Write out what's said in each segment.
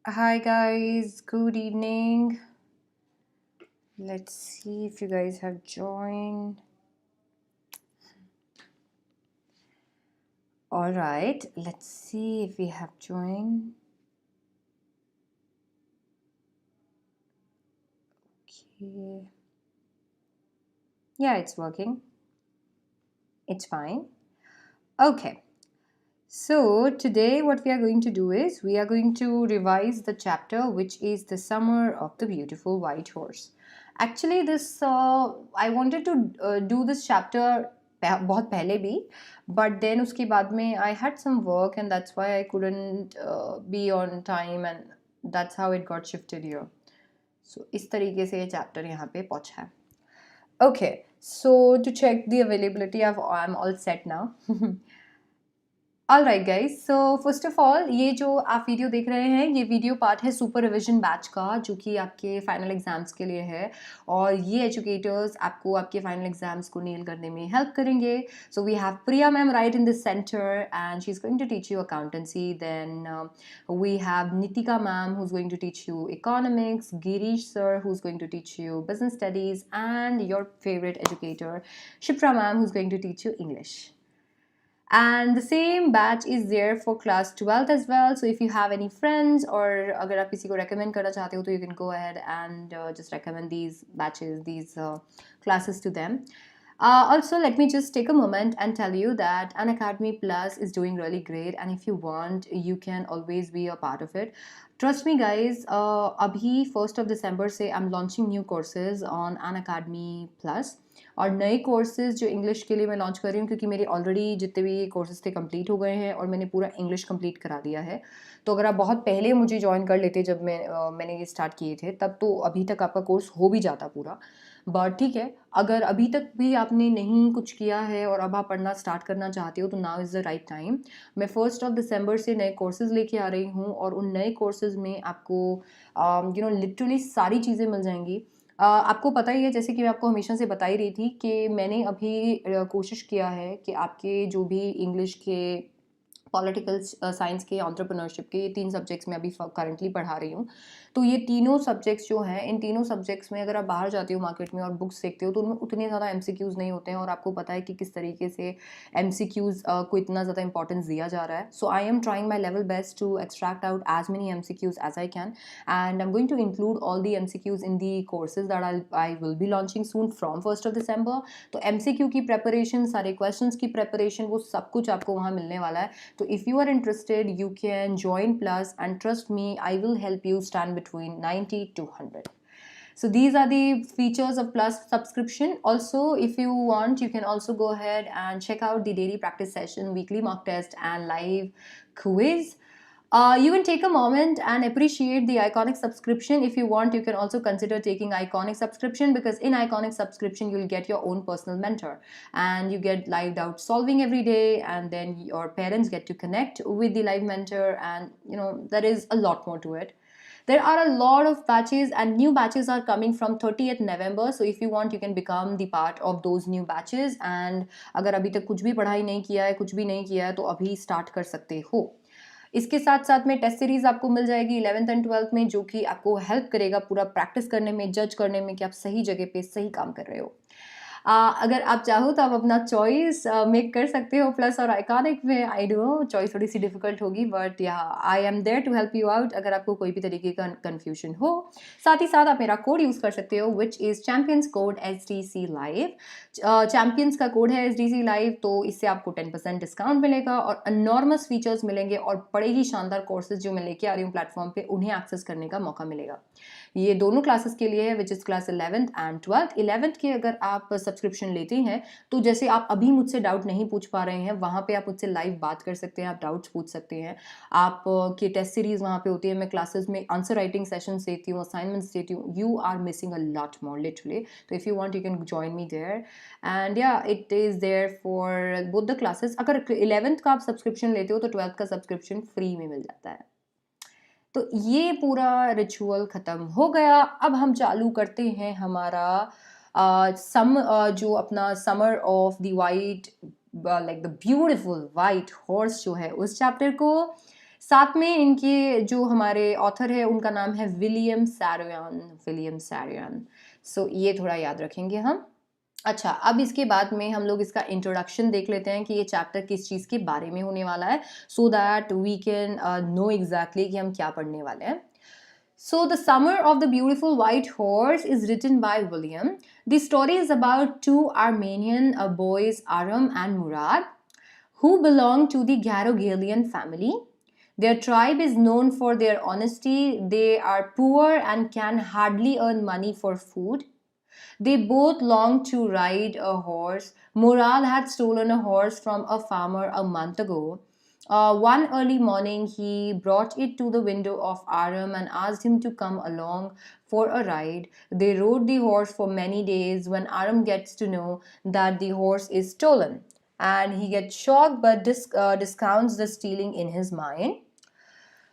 Hi guys, good evening. Let's see if you guys have joined. All right, let's see if we have joined. Okay. Yeah, it's working. It's fine. Okay. So, today what we are going to do is we are going to revise the chapter which is The Summer of the Beautiful White Horse. Actually, this I wanted to do this chapter बहुत पहले भी, but then उसके बाद में I had some work and that's why I couldn't be on time and that's how it got shifted here. So इस तरीके से ये chapter यहाँ पे पहुँचा है. Okay, so to check the availability, I'm all set now. All right guys, so first of all ये जो आप वीडियो देख रहे हैं ये वीडियो पार्ट है सुपर रिविजन बैच का, जो कि आपके फाइनल एग्जाम्स के लिए है. और ये एजुकेटर्स आपको आपके फाइनल एग्जाम्स को नेल करने में हेल्प करेंगे. So we have Priya ma'am right in this centre and she is going to teach you accountancy. Then we have Nitika ma'am who is going to teach you economics, Girish sir who is going to teach you business studies, and your favourite educator Shipra ma'am who is going to teach you English. And the same batch is there for class 12th as well. So if you have any friends or अगर आप किसी को recommend करना चाहते हो तो you can go ahead and just recommend these batches, these classes to them. Also, let me just take a moment and tell you that Unacademy Plus is doing really great, and if you want, you can always be a part of it. Trust me, guys. अभी 1st of December से I'm launching new courses on Unacademy Plus. और नए courses जो English के लिए मैं launch कर रही हूँ, क्योंकि मेरे ऑलरेडी जितने भी कोर्सेज थे कंप्लीट हो गए हैं और मैंने पूरा इंग्लिश कंप्लीट करा दिया है. तो अगर आप बहुत पहले मुझे ज्वाइन कर लेते जब मैंने ये स्टार्ट किए थे, तब तो अभी तक आपका कोर्स हो भी जाता पूरा. बट ठीक है, अगर अभी तक भी आपने नहीं कुछ किया है और अब आप पढ़ना स्टार्ट करना चाहते हो तो now is the right time. मैं 1st of December से नए कोर्सेज लेके आ रही हूँ और उन नए कोर्सेज में आपको लिटरली सारी चीज़ें मिल जाएंगी. आपको पता ही है, जैसे कि मैं आपको हमेशा से बता ही रही थी कि मैंने अभी कोशिश किया है कि आपके जो भी इंग्लिश के, पॉलिटिकल साइंस के, एंटरप्रेन्योरशिप के, ये 3 सब्जेक्ट्स में अभी करंटली पढ़ा रही हूँ. तो ये तीनों सब्जेक्ट्स जो हैं, इन तीनों सब्जेक्ट्स में अगर आप बाहर जाते हो मार्केट में और बुक्स देखते हो तो उनमें उतने ज़्यादा एमसीक्यूज़ नहीं होते हैं, और आपको पता है कि किस तरीके से एमसीक्यूज़ को इतना ज़्यादा इंपॉर्टेंस दिया जा रहा है. So I am trying my level best to extract out as many MCQs as I can, and I am going to include all the MCQs in the courses that I will be launching soon from 1st of December. तो MCQ की preparation, सारे questions की preparation, वो सब कुछ आपको वहाँ मिलने वाला है. So if you are interested, you can join Plus, and trust me, I will help you stand between 90 to 100. So these are the features of Plus subscription. Also, if you want, you can also go ahead and check out the daily practice session, weekly mock test, and live quiz. You can take a moment and appreciate the Iconic subscription. If you want, you can also consider taking Iconic subscription, because in Iconic subscription you'll get your own personal mentor and you get live doubt solving every day, and then your parents get to connect with the live mentor, and there is a lot more to it. There are a lot of batches, and new batches are coming from 30th November. So if you want, you can become the part of those new batches. And अगर अभी तक कुछ भी पढ़ाई नहीं किया है, कुछ भी नहीं किया है, तो अभी स्टार्ट कर सकते हो. इसके साथ साथ में टेस्ट सीरीज आपको मिल जाएगी 11th एंड 12th में, जो कि आपको हेल्प करेगा पूरा प्रैक्टिस करने में, जज करने में कि आप सही जगह पे सही काम कर रहे हो. अगर आप चाहो तो आप अपना चॉइस मेक कर सकते हो प्लस और आइकॉनिक में. आई डो चॉइस थोड़ी सी डिफिकल्ट होगी, but yeah I am there to help you out अगर आपको कोई भी तरीके का कन्फ्यूजन हो. साथ ही साथ आप मेरा कोड यूज़ कर सकते हो, which is champions code SDC live. Champions का कोड है SDC लाइव, तो इससे आपको 10% डिस्काउंट मिलेगा और अनॉर्मस फीचर्स मिलेंगे, और बड़े ही शानदार कोर्सेज जो मैं लेके आ रही हूँ प्लेटफॉर्म पे, उन्हें एक्सेस करने का मौका मिलेगा. ये दोनों क्लासेस के लिए है, which is class 11th and 12th. 11th के अगर आप सब्सक्रिप्शन लेते हैं तो जैसे आप अभी मुझसे डाउट नहीं पूछ पा रहे हैं, वहाँ पे आप मुझसे लाइव बात कर सकते हैं, आप डाउट्स पूछ सकते हैं. आप की टेस्ट सीरीज वहाँ पे होती है, मैं क्लासेस में आंसर राइटिंग सेशंस देती हूँ, असाइनमेंट्स देती हूँ. You are missing a lot more literally. तो if you want you can join me there, and yeah it is there for both the classes. अगर 11th का आप सब्सक्रिप्शन लेते हो तो 12th का सब्सक्रिप्शन फ्री में मिल जाता है. तो ये पूरा रिचुअल ख़त्म हो गया. अब हम चालू करते हैं हमारा जो अपना summer of the white, like the beautiful white horse जो है, उस चैप्टर को. साथ में इनके जो हमारे ऑथर है उनका नाम है विलियम सैरोयान। सो ये थोड़ा याद रखेंगे हम। अच्छा, अब इसके बाद में हम लोग इसका इंट्रोडक्शन देख लेते हैं कि ये चैप्टर किस चीज़ के बारे में होने वाला है, so that we can know exactly कि हम क्या पढ़ने वाले हैं। So, The Summer of the Beautiful White Horse is written by William. The story is about two Armenian boys, Aram and Murad, who belong to the Garogalian family. Their tribe is known for their honesty. They are poor and can hardly earn money for food. They both longed to ride a horse. Murad had stolen a horse from a farmer a month ago. One early morning, he brought it to the window of Aram and asked him to come along for a ride. They rode the horse for many days. When Aram gets to know that the horse is stolen, and he gets shocked but discounts the stealing in his mind.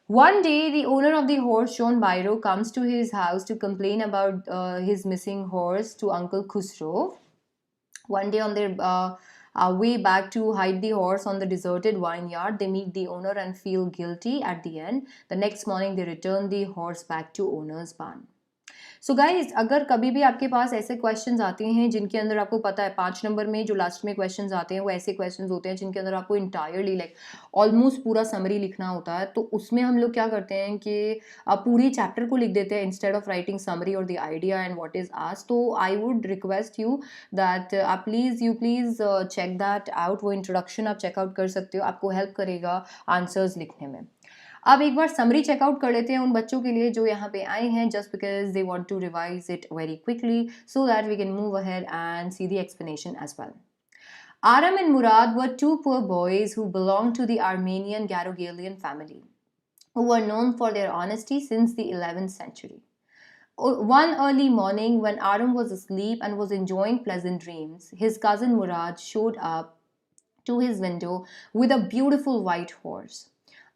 One day, the owner of the horse, John Bairo, comes to his house to complain about his missing horse to Uncle Khusro. One day, on their way back to hide the horse on the deserted vineyard, they meet the owner and feel guilty at the end. The next morning, they return the horse back to owner's barn. So guys, अगर कभी भी आपके पास ऐसे questions आते हैं जिनके अंदर आपको पता है 5 नंबर में जो लास्ट में क्वेश्चंस आते हैं वो ऐसे क्वेश्चंस होते हैं जिनके अंदर आपको इंटायरली लाइक ऑलमोस्ट पूरा समरी लिखना होता है, तो उसमें हम लोग क्या करते हैं कि पूरी चैप्टर को लिख देते हैं इंस्टेड ऑफ राइटिंग समरी और the idea and what is asked. तो I would request you that आप प्लीज़ चेक दैट आउट। वो इंट्रोडक्शन आप चेकआउट कर सकते हो, आपको हेल्प करेगा आंसर्स लिखने में। अब एक बार समरी चेकआउट कर लेते हैं उन बच्चों के लिए जो यहाँ पे आए हैं just because they want to revise it very quickly so that we can move ahead and see the explanation as well. Aram and Murad were two poor boys who belonged to the Armenian Garogalian family, who were known for their honesty since the 11th century. One early morning, when Aram was asleep and was enjoying pleasant dreams, his cousin Murad showed up to his window with a beautiful white horse.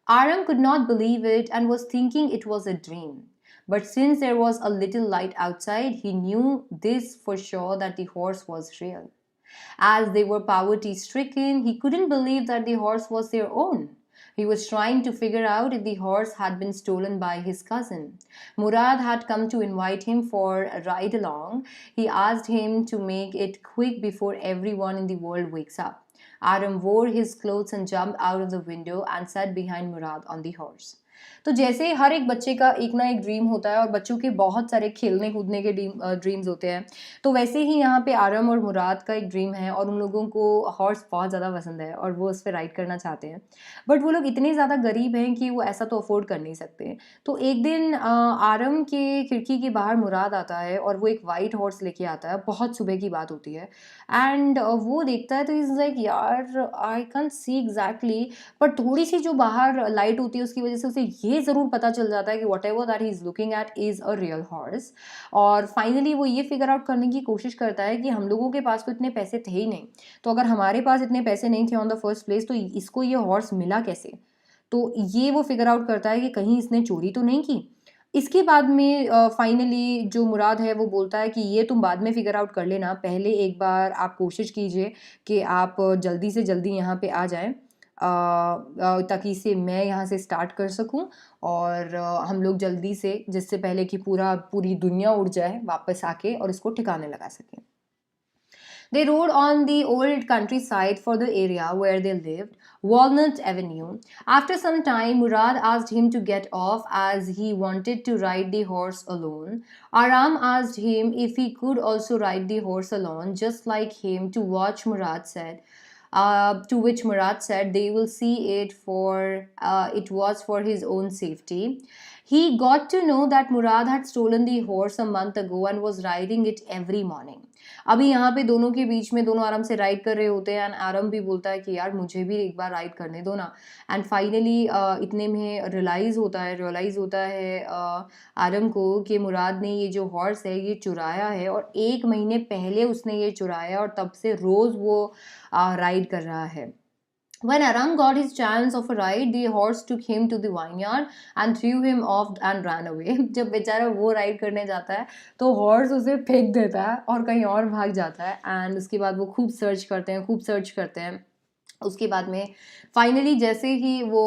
Aram could not believe it and was thinking it was a dream. But since there was a little light outside, he knew this for sure that the horse was real. As they were poverty stricken, he couldn't believe that the horse was their own. He was trying to figure out if the horse had been stolen by his cousin. Murad had come to invite him for a ride along. He asked him to make it quick before everyone in the world wakes up. Aram wore his clothes and jumped out of the window and sat behind Murad on the horse. तो जैसे हर एक बच्चे का एक ना एक dream होता है और बच्चों के बहुत सारे खेलने कूदने के ड्रीम्स होते हैं, तो वैसे ही यहाँ पे आरम और मुराद का एक ड्रीम है और उन लोगों को हॉर्स बहुत ज़्यादा पसंद है और वो उस पर राइड करना चाहते हैं, बट वो लोग इतने ज़्यादा गरीब हैं कि वो ऐसा तो अफोर्ड कर नहीं सकते। तो एक दिन आरम के खिड़की के बाहर मुराद आता है और वो एक वाइट हॉर्स लेके आता है, बहुत सुबह की बात होती है, एंड वो देखता है तो इज़ लाइक यार आई कैन सी एग्जैक्टली, पर थोड़ी सी जो बाहर लाइट होती है उसकी वजह से उसे ये ज़रूर पता चल जाता है कि what ever that he is looking at is a real horse. और फाइनली वो ये फिगर आउट करने की कोशिश करता है कि हम लोगों के पास तो इतने पैसे थे ही नहीं, तो अगर हमारे पास इतने पैसे नहीं थे ऑन द फर्स्ट प्लेस तो इसको ये हॉर्स मिला कैसे। तो ये वो फिगर आउट करता है कि कहीं इसने चोरी तो नहीं की। इसके बाद में फाइनली जो मुराद है वो बोलता है कि ये तुम बाद में फिगर आउट कर लेना, पहले एक बार आप कोशिश कीजिए कि आप जल्दी से जल्दी यहाँ पे आ जाएं ताकि इसे मैं यहाँ से स्टार्ट कर सकूँ और हम लोग जल्दी से, जिससे पहले कि पूरी दुनिया उड़ जाए, वापस आके और इसको ठिकाने लगा सकें। They rode on the old countryside for the area where they lived, Walnut Avenue. After some time, Murad asked him to get off as he wanted to ride the horse alone. Aram asked him if he could also ride the horse alone, just like him, to which Murad said they will see it it was for his own safety. He got to know that Murad had stolen the horse a month ago and was riding it every morning. अभी यहाँ पे दोनों के बीच में दोनों आराम से ride कर रहे होते हैं एंड आरम भी बोलता है कि यार मुझे भी एक बार राइड करने दो ना। एंड फाइनली इतने में रियलाइज़ होता है आरम को कि मुराद ने ये जो हॉर्स है ये चुराया है और 1 महीने पहले उसने ये चुराया और तब से रोज़ वो राइड कर रहा है। When Aram got his chance of a ride, the horse took him to the vineyard and threw him off and ran away. जब बेचारा वो राइड करने जाता है तो हॉर्स उसे फेंक देता है और कहीं और भाग जाता है एंड उसके बाद वो खूब सर्च करते हैं उसके बाद में फाइनली जैसे ही वो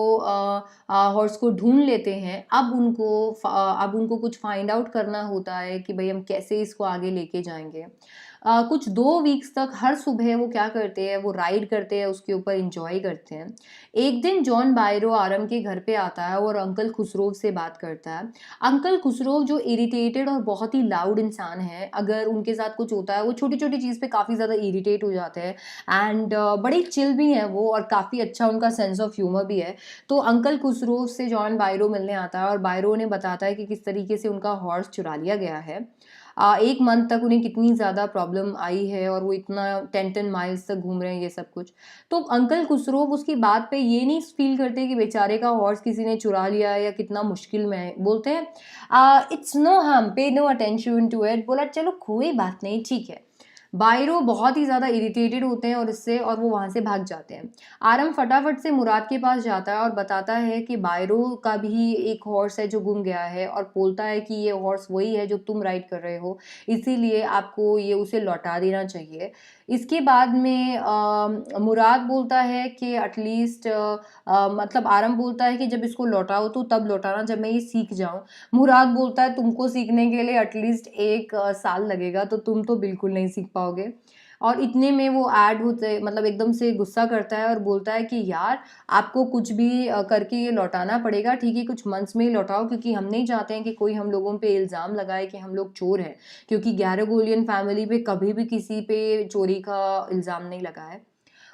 हॉर्स को ढूंढ लेते हैं, अब उनको कुछ फाइंड आउट करना होता है कि भाई हम कैसे इसको आगे लेके जाएंगे। कुछ 2 वीक्स तक हर सुबह वो क्या करते हैं, वो राइड करते हैं, उसके ऊपर इंजॉय करते हैं। एक दिन जॉन बायरो आरम के घर पे आता है और अंकल खुसरो से बात करता है। अंकल खुसरो जो इरिटेटेड और बहुत ही लाउड इंसान है, अगर उनके साथ कुछ होता है वो छोटी छोटी चीज़ पे काफ़ी ज़्यादा इरिटेट हो जाते हैं। एंड बड़े चिल भी हैं वो, और काफ़ी अच्छा उनका सेंस ऑफ ह्यूमर भी है। तो अंकल खुसरो से जॉन बायरो मिलने आता है और बायरो ने बताता है कि किस तरीके से उनका हॉर्स चुरा लिया गया है। 1 मंथ तक उन्हें कितनी ज़्यादा प्रॉब्लम आई है और वो इतना 10-10 माइल्स तक घूम रहे हैं, ये सब कुछ। तो अंकल खुसरो उसकी बात पे ये नहीं फील करते कि बेचारे का हॉर्स किसी ने चुरा लिया है या कितना मुश्किल में है। बोलते हैं it's no harm, pay no attention to it. बोला चलो कोई बात नहीं, ठीक है। बायरो बहुत ही ज़्यादा इरिटेटेड होते हैं और वो वहाँ से भाग जाते हैं। आरम फटाफट से मुराद के पास जाता है और बताता है कि बायरो का भी एक हॉर्स है जो गुम गया है, और बोलता है कि ये हॉर्स वही है जो तुम राइड कर रहे हो, इसीलिए आपको ये उसे लौटा देना चाहिए। इसके बाद में मुराद बोलता है कि एटलीस्ट मतलब आरम बोलता है कि जब इसको लौटाओ तो तब लौटाना जब मैं ये सीख जाऊं। मुराद बोलता है तुमको सीखने के लिए एटलीस्ट 1 साल लगेगा, तो तुम तो बिल्कुल नहीं सीख पाओगे। और इतने में वो ऐड होते मतलब एकदम से गुस्सा करता है और बोलता है कि यार आपको कुछ भी करके ये लौटाना पड़ेगा, ठीक है कुछ मंथ्स में ही लौटाओ, क्योंकि हम नहीं चाहते हैं कि कोई हम लोगों पे इल्ज़ाम लगाए कि हम लोग चोर हैं, क्योंकि गैरागोलियन फैमिली पे कभी भी किसी पे चोरी का इल्ज़ाम नहीं लगा है।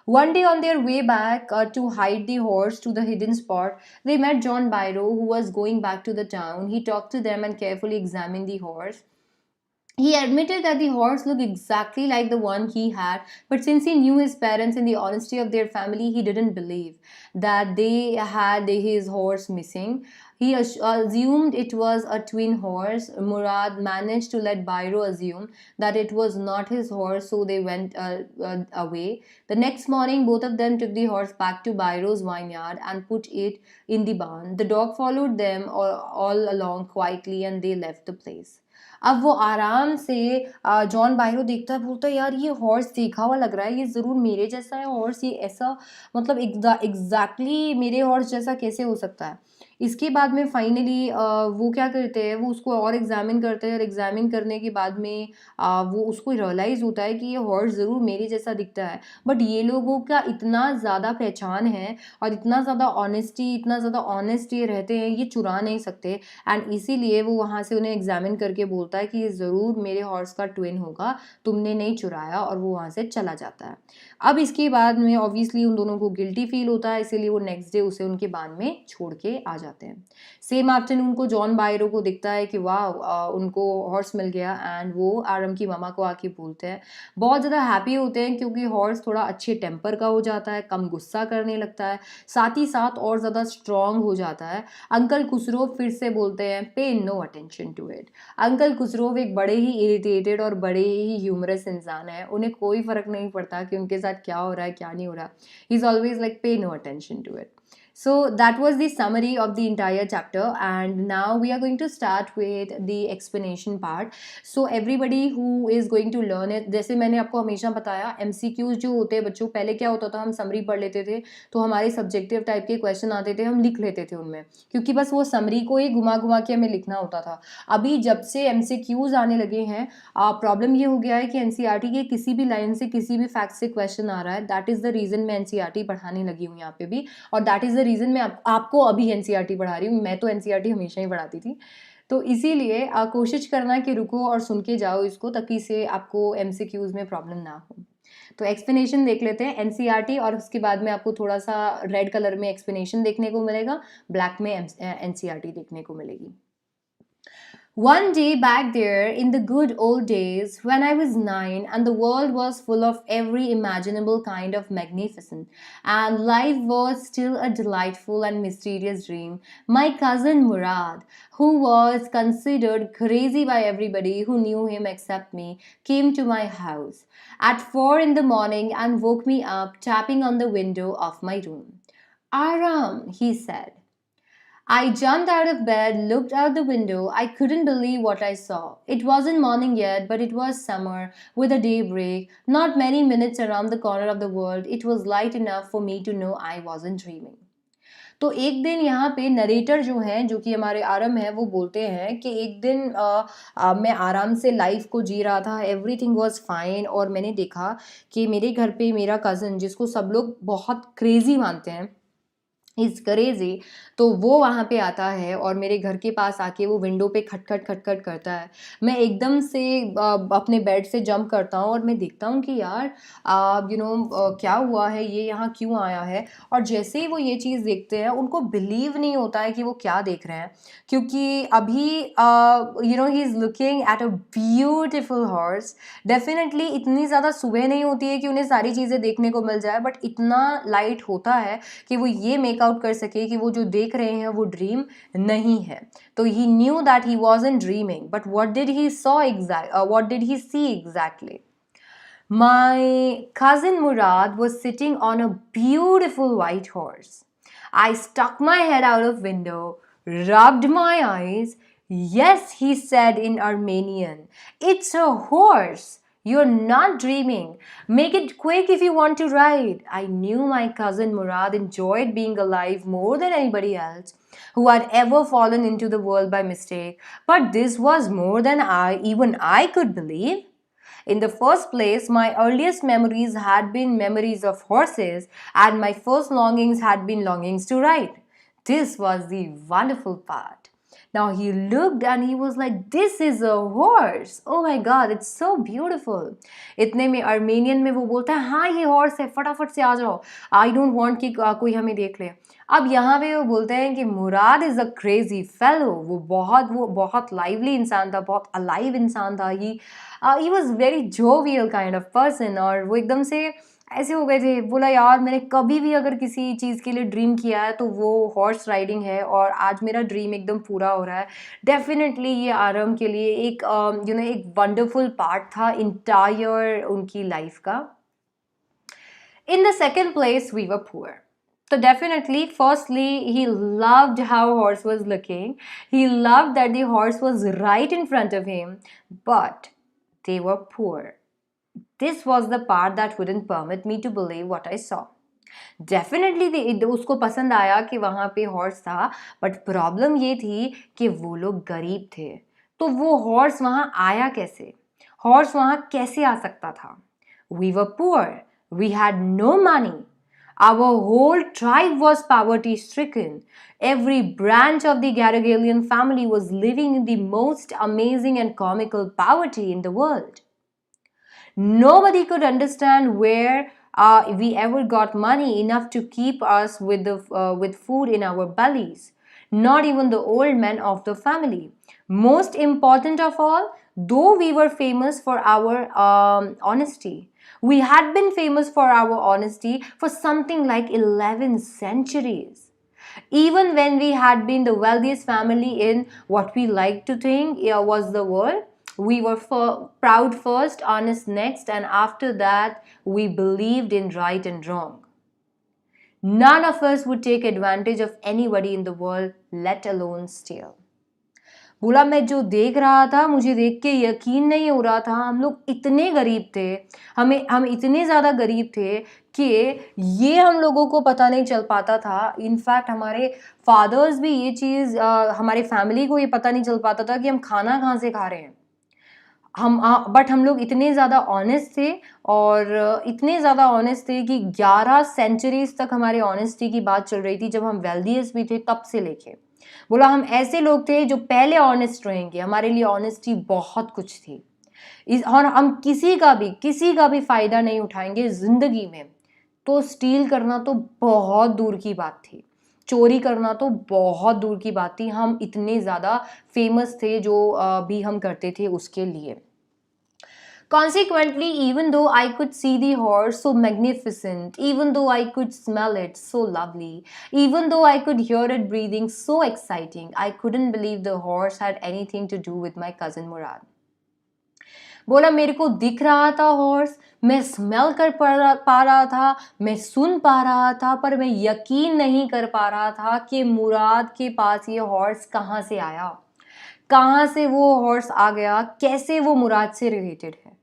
One day, on their way back to hide the horse to the hidden spot, they met John Byro, who was going back to the town. He talked to them and carefully examined the horse. He admitted that the horse looked exactly like the one he had, but since he knew his parents and the honesty of their family, he didn't believe that they had his horse missing. He assumed it was a twin horse. Murad managed to let Byro assume that it was not his horse, so they went away. The next morning, both of them took the horse back to Byro's vineyard and put it in the barn. The dog followed them all along quietly, and they left the place. अब वो आराम से John बायरो देखता है, बोलता है यार ये हॉर्स देखा हुआ लग रहा है, ये ज़रूर मेरे जैसा है हॉर्स, ये ऐसा मतलब एग्जैक्टली मेरे हॉर्स जैसा कैसे हो सकता है। इसके बाद में फाइनली वो क्या करते हैं, वो उसको और एग्जामिन करते हैं, और एग्जामिन करने के बाद में वो उसको रियलाइज़ होता है कि ये हॉर्स ज़रूर मेरे जैसा दिखता है, बट ये लोगों का इतना ज़्यादा पहचान है और इतना ज़्यादा ऑनेस्टी, इतना ज़्यादा ऑनेस्ट ये रहते हैं, ये चुरा नहीं सकते। एंड इसीलिए वो वहाँ से उन्हें एग्जामिन करके बोलता है कि ये ज़रूर मेरे हॉर्स का ट्विन होगा, तुमने नहीं चुराया, और वो वहाँ से चला जाता है। अब इसके बाद में ऑब्वियसली उन दोनों को गिल्टी फील होता है, इसीलिए वो नेक्स्ट डे उसे उनके बान में छोड़ के आ जाते हैं। सेम आफ्टरनून को जॉन बायरो को दिखता है कि वाह उनको हॉर्स मिल गया, एंड वो आरम की मामा को आके बोलते हैं। बहुत ज़्यादा हैप्पी होते हैं क्योंकि हॉर्स थोड़ा अच्छे टेम्पर का हो जाता है, कम गुस्सा करने लगता है, साथ ही साथ और ज़्यादा स्ट्रॉन्ग हो जाता है। अंकल खुसरो फिर से बोलते हैं pay no attention to it. Uncle Khosrove एक बड़े ही इरिटेटेड और बड़े ही ह्यूमरस इंसान है, उन्हें कोई फ़र्क नहीं पड़ता कि उनके साथ क्या हो रहा है क्या नहीं हो रहा। He is always like pay no attention to it. So that was the summary of the entire chapter, and now we are going to start with the explanation part. So everybody who is going to learn it, जैसे मैंने आपको हमेशा बताया MCQs जो होते हैं बच्चों, पहले क्या होता था हम समरी पढ़ लेते थे तो हमारे सब्जेक्टिव टाइप के क्वेश्चन आते थे, हम लिख लेते थे उनमें, क्योंकि बस वो समरी को ही घुमा घुमा के हमें लिखना होता था। अभी जब से MCQs आने लगे हैं, प्रॉब्लम ये हो गया है कि NCERT के किसी भी लाइन से किसी भी फैक्ट से क्वेश्चन आ रहा है। दैट इज़ द रीज़न मैं NCERT पढ़ाने लगी हूँ यहाँ पे भी, और दैट इज़ द रीज़न मैं आपको अभी NCERT पढ़ा रही हूँ। मैं तो NCERT हमेशा ही पढ़ाती थी, तो इसीलिए कोशिश करना कि रुको और सुन के जाओ इसको, ताकि इसे आपको MCQs में प्रॉब्लम ना हो। तो एक्सप्लेनेशन देख लेते हैं NCERT, और उसके बाद में आपको थोड़ा सा रेड कलर में एक्सप्लेनेशन देखने को मिलेगा, ब्लैक में NCERT देखने को मिलेगी। One day back there in the good old days when I was 9 and the world was full of every imaginable kind of magnificent and life was still a delightful and mysterious dream, my cousin Murad, who was considered crazy by everybody who knew him except me, came to my house at 4 in the morning and woke me up tapping on the window of my room. Aram, he said. I jumped out of bed, looked out the window. I couldn't believe what I saw. It wasn't morning yet, but it was summer, with a daybreak, not many minutes around the corner of the world. It was light enough for me to know I wasn't dreaming. तो एक दिन यहाँ पे narrator जो हैं जो कि हमारे आरम है वो बोलते हैं कि एक दिन मैं आराम से लाइफ को जी रहा था, एवरीथिंग वाज फाइन, और मैंने देखा कि मेरे घर पे मेरा कज़न जिसको सब लोग बहुत क्रेज़ी मानते हैं, इज़ क्रेज़ी, तो वो वहाँ पे आता है और मेरे घर के पास आके वो विंडो पे खटखट खटखट करता है। मैं एकदम से अपने बेड से जंप करता हूँ और मैं देखता हूँ कि यार क्या हुआ है, ये यहाँ क्यों आया है? और जैसे ही वो ये चीज़ देखते हैं उनको बिलीव नहीं होता है कि वो क्या देख रहे हैं, क्योंकि अभी he is looking at a beautiful horse. Definitely इतनी ज़्यादा सुबह नहीं होती है कि उन्हें सारी चीज़ें देखने को मिल जाए, बट इतना लाइट होता है कि वो ये मेक आउट कर सके कि वो जो देख रहे हैं वो ड्रीम नहीं है। तो he knew that he wasn't dreaming, but what did he see exactly? My cousin Murad was sitting on a beautiful white horse. I stuck my head out of window, rubbed my eyes. Yes, he said in Armenian. It's a horse. You're not dreaming. Make it quick if you want to ride. I knew my cousin Murad enjoyed being alive more than anybody else who had ever fallen into the world by mistake. But this was more than even I could believe. In the first place, my earliest memories had been memories of horses, and my first longings had been longings to ride. This was the wonderful part. Now he looked and he was like, "This is a horse! Oh my god, it's so beautiful!" इतने में Armenian में वो बोलता है, हाँ ये horse है, फटाफट से आ जाओ, आई डोंट वांट कि कोई हमें देख ले। अब यहाँ पे वो बोलते हैं कि मुराद इज़ अ क्रेजी फेलो, वो बहुत लाइवली इंसान था, बहुत अलाइव इंसान था। He was very jovial kind of person, और वो एकदम से ऐसे हो गए थे, बोला यार मैंने कभी भी अगर किसी चीज़ के लिए ड्रीम किया है तो वो हॉर्स राइडिंग है, और आज मेरा ड्रीम एकदम पूरा हो रहा है। डेफिनेटली ये आरम के लिए एक एक वंडरफुल पार्ट था इंटायर उनकी लाइफ का। In the second place, we were poor. So definitely, firstly, he loved how horse was looking. He loved that the horse was right in front of him, but they were poor. This was the part that wouldn't permit me to believe what I saw. Definitely उसको पसंद आया कि वहाँ पे horse था, but problem ये थी कि वो लोग गरीब थे। तो वो हॉर्स वहाँ आया कैसे? हॉर्स वहाँ कैसे आ सकता था? We were poor. We had no money. Our whole tribe was poverty stricken. Every branch of the Garagalian family was living in the most amazing and comical poverty in the world. Nobody could understand where we ever got money enough to keep us with food in our bellies. Not even the old men of the family. Most important of all, though we were famous for our honesty, we had been famous for our honesty for something like 11 centuries. Even when we had been the wealthiest family in what we like to think was the world, we were proud first, honest next, and after that, we believed in right and wrong. None of us would take advantage of anybody in the world, let alone steal. बोला मैं जो देख रहा था मुझे देख के यकीन नहीं हो रहा था, हम लोग इतने गरीब थे, हम इतने ज़्यादा गरीब थे कि ये हम लोगों को पता नहीं चल पाता था। इनफैक्ट हमारे फादर्स भी ये चीज़ हमारे फैमिली को ये पता नहीं चल पाता था कि हम खाना कहाँ से खा रहे हैं। बट हम लोग इतने ज़्यादा ऑनेस्ट थे, और इतने ज़्यादा ऑनेस्ट थे कि 11 सेंचुरीज तक हमारे ऑनेस्टी की बात चल रही थी, जब हम वेल्दीएस्ट भी थे तब से लेके। बोला हम ऐसे लोग थे जो पहले ऑनेस्ट रहेंगे, हमारे लिए ऑनेस्टी बहुत कुछ थी, और हम किसी का भी फ़ायदा नहीं उठाएंगे ज़िंदगी में। तो स्टील करना तो बहुत दूर की बात थी, चोरी करना तो बहुत दूर की बात थी। हम इतने ज़्यादा फेमस थे जो भी हम करते थे उसके लिए। Consequently, even though I could see the horse so magnificent, even though I could smell it so lovely, even though I could hear it breathing so exciting, I couldn't believe the horse had anything to do with my cousin Murad. बोला मेरे को दिख रहा था horse, मैं smell कर पा रहा था, मैं सुन पा रहा था, पर मैं यकीन नहीं कर पा रहा था कि मुराद के पास ये हॉर्स कहाँ से आया, कहाँ से वो हॉर्स आ गया, कैसे वो मुराद से रिलेटेड है।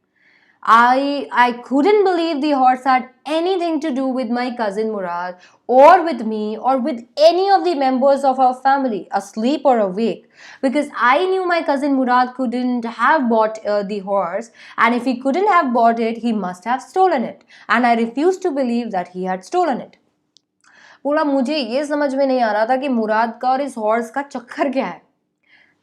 I couldn't believe the horse had anything to do with my cousin Murad or with me or with any of the members of our family, asleep or awake. Because I knew my cousin Murad couldn't have bought the horse, and if he couldn't have bought it, he must have stolen it. And I refused to believe that he had stolen it. बोला मुझे ये समझ में नहीं आ रहा था कि मुराद का और इस हॉर्स का चक्कर क्या है।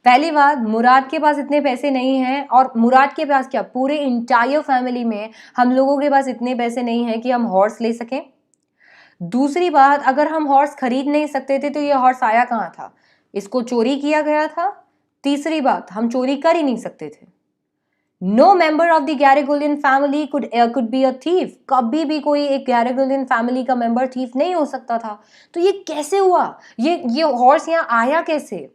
पहली बात, मुराद के पास इतने पैसे नहीं हैं, और मुराद के पास क्या, पूरे इंटायर फैमिली में हम लोगों के पास इतने पैसे नहीं हैं कि हम हॉर्स ले सकें। दूसरी बात, अगर हम हॉर्स खरीद नहीं सकते थे तो ये हॉर्स आया कहाँ था, इसको चोरी किया गया था। तीसरी बात, हम चोरी कर ही नहीं सकते थे। No member of the Garoghlanian family could be a thief. कभी भी कोई एक गैरेगोलियन फैमिली का मेंबर थीफ नहीं हो सकता था। तो ये कैसे हुआ, ये हॉर्स यहाँ आया कैसे?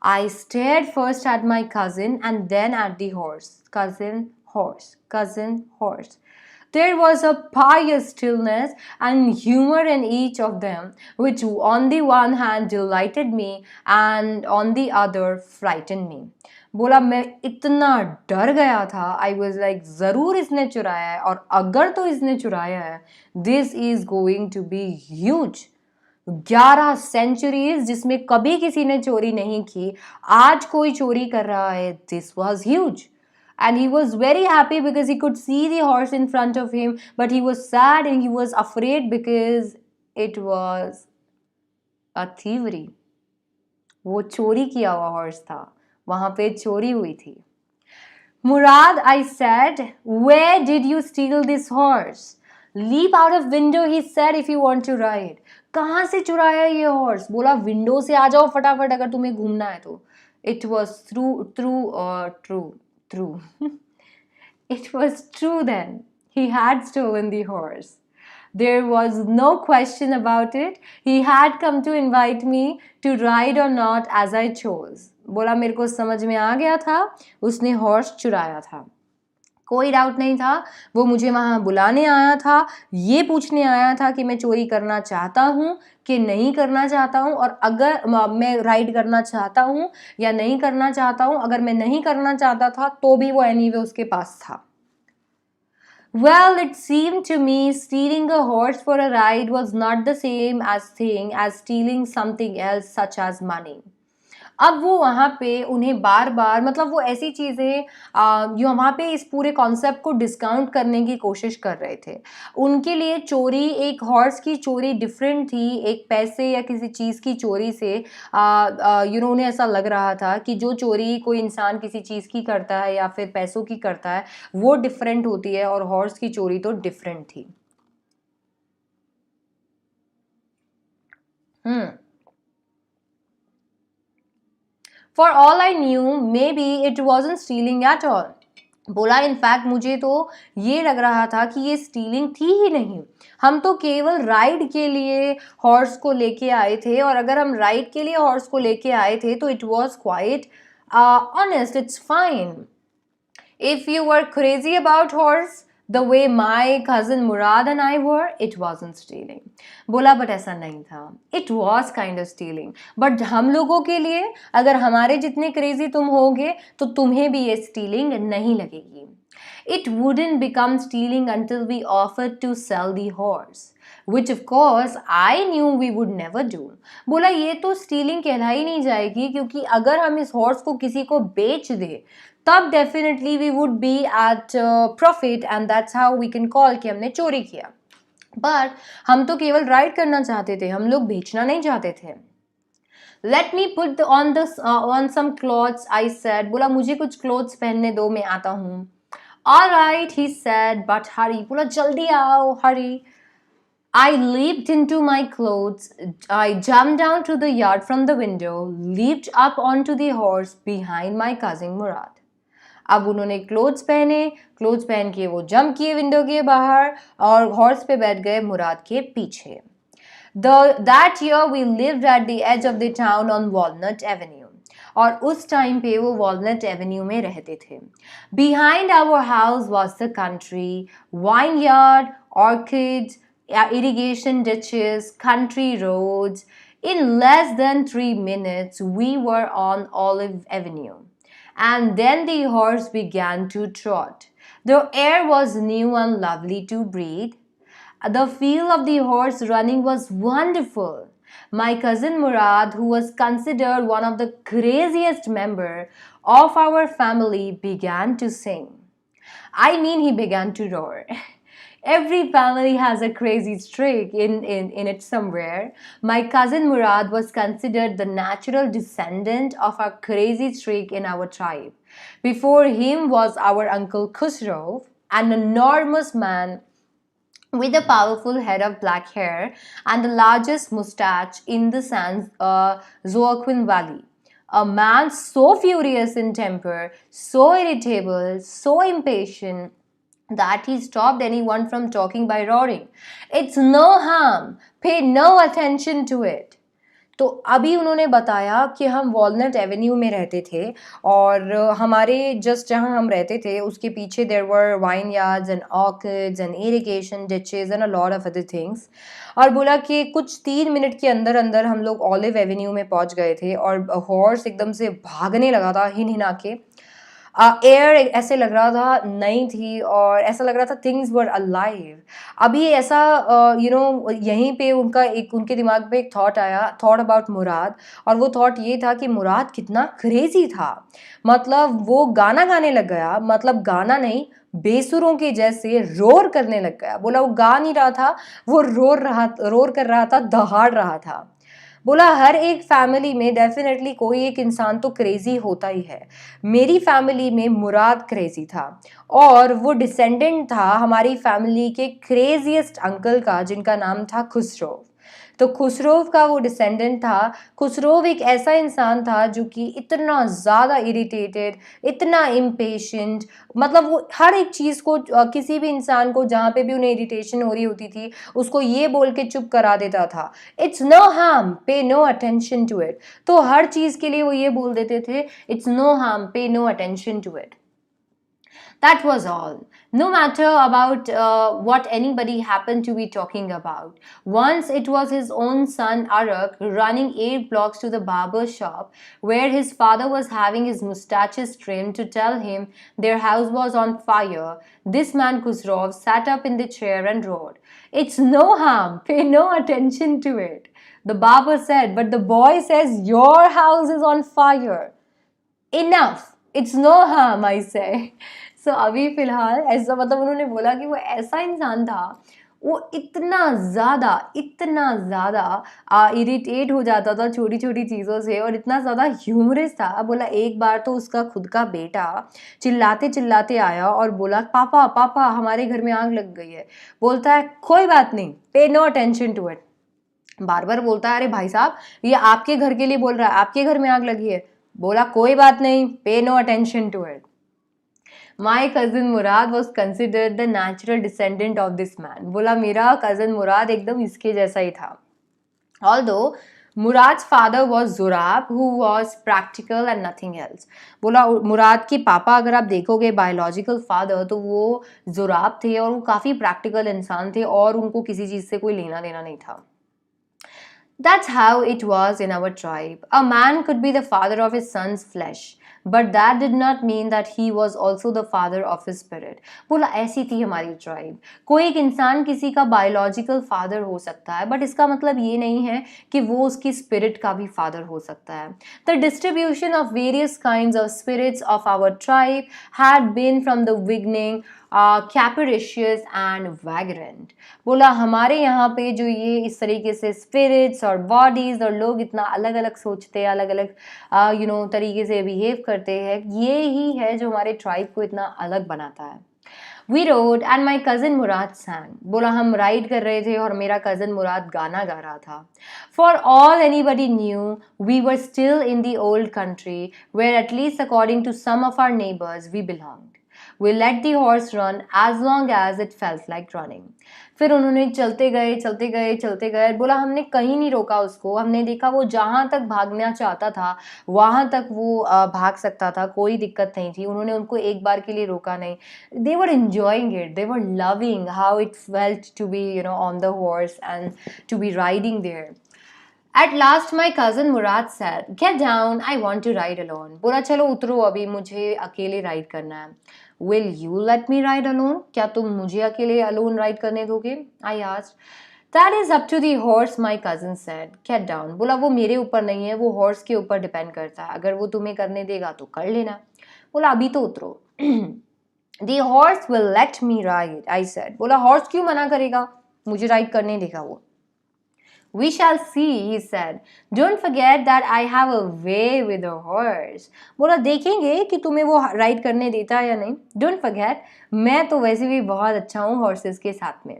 I stared first at my cousin and then at the horse. Cousin, horse, cousin, horse. There was a pious stillness and humor in each of them, which on the one hand delighted me and on the other frightened me. बोला मैं इतना डर गया था, I was like ज़रूर इसने चुराया है, और अगर तो इसने चुराया है, this is going to be huge. 11 centuries जिसमें कभी किसी ने चोरी नहीं की, आज कोई चोरी कर रहा है, this was huge. And he was very happy because he could see the horse in front of him, but he was sad and he was afraid because it was a thievery. वो चोरी किया हुआ horse था, वहां पे चोरी हुई थी। Murad, I said, where did you steal this horse? Leap out of window, he said, if you want to ride. कहाँ से चुराया ये हॉर्स? बोला विंडो से आ जाओ फटाफट अगर तुम्हें घूमना है तो। It was true. It was true then. He had stolen the horse. There was no question about it. He had come to invite me to ride or not as I chose. बोला मेरे को समझ में आ गया था, उसने horse चुराया था, कोई डाउट नहीं था। वो मुझे वहाँ बुलाने आया था, ये पूछने आया था कि मैं चोरी करना चाहता हूँ कि नहीं करना चाहता हूँ, और अगर मैं राइड करना चाहता हूँ या नहीं करना चाहता हूँ। अगर मैं नहीं करना चाहता था तो भी वो एनीवे उसके पास था। Well, it seemed to me stealing a horse for a ride was not the same thing as stealing something else such as money. अब वो वहाँ पे उन्हें बार बार, मतलब वो ऐसी चीज़ें जो वहाँ पे इस पूरे कॉन्सेप्ट को डिस्काउंट करने की कोशिश कर रहे थे। उनके लिए चोरी, एक हॉर्स की चोरी डिफरेंट थी एक पैसे या किसी चीज़ की चोरी से। उन्हें ऐसा लग रहा था कि जो चोरी कोई इंसान किसी चीज़ की करता है या फिर पैसों की करता है वो डिफरेंट होती है, और हॉर्स की चोरी तो डिफरेंट थी। For all I knew, maybe it wasn't stealing at all. बोला इनफैक्ट मुझे तो ये लग रहा था कि ये स्टीलिंग थी ही नहीं, हम तो केवल राइड के लिए हॉर्स को लेके आए थे, और अगर हम राइड के लिए हॉर्स को लेके आए थे तो it was quite honest, it's fine. If you were crazy about horse the way my cousin Murad and I were, it wasn't stealing. बोला बट ऐसा नहीं था, it was kind of stealing. But हम लोगों के लिए, अगर हमारे जितने क्रेजी तुम होगे तो तुम्हें भी ये स्टीलिंग नहीं लगेगी. It wouldn't become stealing until we offered to sell the horse, which of course I knew we would never do. बोला ये तो स्टीलिंग कहलाई नहीं जाएगी, क्योंकि अगर हम इस हॉर्स को किसी को बेच दे तब definitely we would be at profit, and that's how we can call कि हमने चोरी किया। बट हम तो केवल राइड करना चाहते थे, हम लोग बेचना नहीं चाहते थे। Let me put on some clothes, I said. बोला मुझे कुछ clothes पहनने दो, मैं आता हूँ। All right, he said, but hurry. बोला जल्दी आओ, hurry. I leaped into my clothes. I jumped down to the yard from the window, leaped up onto the horse behind my cousin Murad. अब उन्होंने क्लोथ्स पहन के वो jump किए window के बाहर और हॉर्स पे बैठ गए मुराद के पीछे। That year we lived at the edge of the town on Walnut Avenue. और उस टाइम पे वो वॉलनट एवेन्यू में रहते थे. Behind our house was the country, vineyard, orchids, irrigation ditches, country roads. In less than 3 minutes, we were on Olive Avenue. And then the horse began to trot. The air was new and lovely to breathe. The feel of the horse running was wonderful. My cousin Murad, who was considered one of the craziest members of our family, began to sing. I mean, he began to roar. Every family has a crazy streak in it somewhere. My cousin Murad was considered the natural descendant of a crazy streak in our tribe. Before him was our uncle Khusro, an enormous man with a powerful head of black hair and the largest mustache in the San Joaquin Valley. A man so furious in temper, so irritable, so impatient that he stopped anyone from talking by roaring. It's no harm. Pay no attention to it. तो अभी उन्होंने बताया कि हम walnut Avenue में रहते थे और हमारे जस्ट जहाँ हम रहते थे उसके पीछे there were vineyards and orchids and irrigation ditches and a lot of other things. और बोला कि कुछ 3 मिनट के अंदर अंदर हम लोग ऑलिव एवेन्यू में पहुँच गए थे और हॉर्स एकदम से भागने लगा था हिन हिना के. एयर ऐसे लग रहा था नई थी और ऐसा लग रहा था थिंग्स वर अलाइव. अभी ऐसा यहीं पे उनके दिमाग में एक थॉट आया, थॉट अबाउट मुराद. और वो थॉट ये था कि मुराद कितना क्रेजी था. मतलब वो गाना गाने लग गया, मतलब गाना नहीं, बेसुरों के जैसे रोर करने लग गया. बोला वो गा नहीं रहा था, वो रोर कर रहा था, दहाड़ रहा था. बोला हर एक फैमिली में डेफिनेटली कोई एक इंसान तो क्रेजी होता ही है. मेरी फैमिली में मुराद क्रेजी था और वो डिसेंडेंट था हमारी फैमिली के क्रेजीएस्ट अंकल का जिनका नाम था खुसरो. तो खुसरोव का वो डिसेंडेंट था. खुसरोव एक ऐसा इंसान था जो कि इतना ज़्यादा इरिटेटेड, इतना इम्पेशेंट, मतलब वो हर एक चीज़ को किसी भी इंसान को जहाँ पे भी उन्हें इरिटेशन हो रही होती थी उसको ये बोल के चुप करा देता था, it's no harm, pay no attention to it. तो हर चीज़ के लिए वो ये बोल देते थे, it's no harm, pay no attention to it. That was all. No matter about what anybody happened to be talking about. Once it was his own son Arak running 8 blocks to the barber shop where his father was having his mustaches trimmed to tell him their house was on fire. This man Khusrov sat up in the chair and roared, "It's no harm, pay no attention to it." The barber said, "But the boy says your house is on fire." Enough. It's no harm, I say. So अभी फ़िलहाल ऐसा, मतलब उन्होंने बोला कि वो ऐसा इंसान था, वो इतना ज़्यादा इरिटेट हो जाता था छोटी छोटी चीज़ों से और इतना ज़्यादा ह्यूमरस था. बोला एक बार तो उसका खुद का बेटा चिल्लाते चिल्लाते आया और बोला, पापा पापा हमारे घर में आग लग गई है. बोलता है कोई बात नहीं, pay no attention to it. बार बार बोलता है अरे भाई साहब ये आपके घर के लिए बोल रहा है, आपके घर में आग लगी है. बोला कोई बात नहीं, pay no attention to it. My cousin Murad was considered the natural descendant of this man. बोला मेरा cousin मुराद एकदम इसके जैसा ही था. Although Murad's father was Zurab, who was practical and nothing else. बोला मुराद के पापा अगर आप देखोगे बायोलॉजिकल फादर तो वो जुराब थे और वो काफ़ी प्रैक्टिकल इंसान थे और उनको किसी चीज़ से कोई लेना देना नहीं था. That's how it was in our tribe. A man could be the father of his son's flesh, but that did not mean that he was also the father of his spirit. बोला ऐसी थी हमारी tribe. कोई एक इंसान किसी का biological father हो सकता है, बट इसका मतलब ये नहीं है कि वो उसकी स्पिरिट का भी फादर हो सकता है. The distribution of various kinds of spirits of our tribe had been from the beginning capricious and vagrant. बोला हमारे यहाँ पे जो ये इस तरीके से स्पिरिट्स और बॉडीज और लोग इतना अलग अलग सोचते हैं, अलग अलग तरीके से बिहेव करते हैं, ये ही है जो हमारे ट्राइब को इतना अलग बनाता है. We rode and my cousin Murad sang. बोला हम राइड कर रहे थे और मेरा cousin मुराद गाना गा रहा था. For all anybody knew, we were still in the old country where at least according to some of our neighbors we belonged. We let the horse run as long as it felt like running. फिर उन्होंने चलते गए चलते गए चलते गए, बोला हमने कहीं नहीं रोका उसको, हमने देखा वो जहाँ तक भागना चाहता था वहाँ तक वो भाग सकता था, कोई दिक्कत नहीं थी, उन्होंने उनको एक बार के लिए रोका नहीं. They were enjoying it, they were loving how it felt to be, you know, on the horse and to be riding there. At last my cousin Murad said, "Get down, I want to ride alone." बोला चलो उतरो अभी, मुझे अकेले ride करना है. Will you let me ride alone? क्या तुम मुझे अकेले alone राइड करने दोगे? I asked. That is up to the horse, my cousin said. Get down. बोला वो मेरे ऊपर नहीं है, वो हॉर्स के ऊपर डिपेंड करता है, अगर वो तुम्हें करने देगा तो कर लेना. बोला अभी तो उतरो. The horse will let me ride, I said. बोला हॉर्स क्यों मना करेगा, मुझे राइड करने देगा वो. We shall see, he said. Don't forget that I have a way with a horse. बोला देखेंगे कि तुम्हें वो राइड करने देता है या नहीं. Don't forget, मैं तो वैसे भी बहुत अच्छा हूँ हॉर्सेस के साथ में.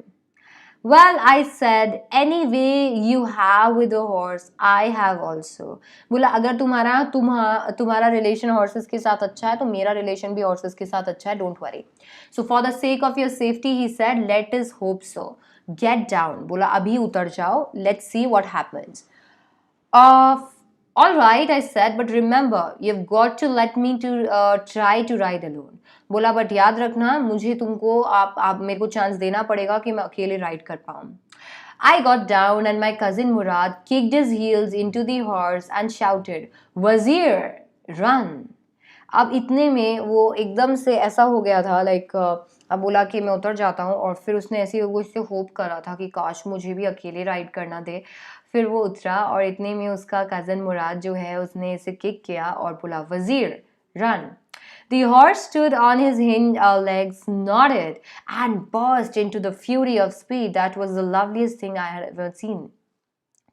Well, I said, any way you have with a horse, I have also. बोला अगर तुम्हारा रिलेशन हॉर्सेस के साथ अच्छा है तो मेरा रिलेशन भी हॉर्सेस के साथ अच्छा है, don't worry. So for the sake of your safety he said, let us hope so. Get down, बोला अभी उतर जाओ, let's see what happens. All right, I said, but remember, you've got to let me to try to ride alone. बोला but याद रखना, मुझे तुमको आप मेरे को चांस देना पड़ेगा कि मैं अकेले राइड कर पाऊँ. I got down and my cousin Murad kicked his heels into the horse and shouted, "Wazir, run!" अब इतने में वो एकदम से ऐसा हो गया था, लाइक अब बोला कि मैं उतर जाता हूँ, और फिर उसने ऐसे वो इससे होप करा था कि काश मुझे भी अकेले राइड करना दे. फिर वो उतरा और इतने में उसका कज़न मुराद जो है उसने इसे किक किया और बोला, "वज़ीर, run!" The horse stood on his hind legs, snorted, and burst into the fury of speed. That was the loveliest thing I had ever seen.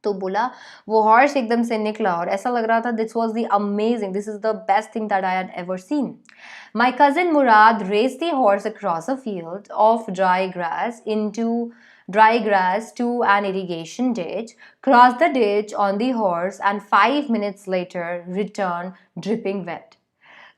तो बोला वो हॉर्स एकदम से निकला और ऐसा लग रहा था this was the amazing, this is the best thing that I had ever seen. My cousin Murad raised the horse across a field of dry grass to an irrigation ditch, crossed the ditch on the horse, and 5 minutes later returned dripping wet.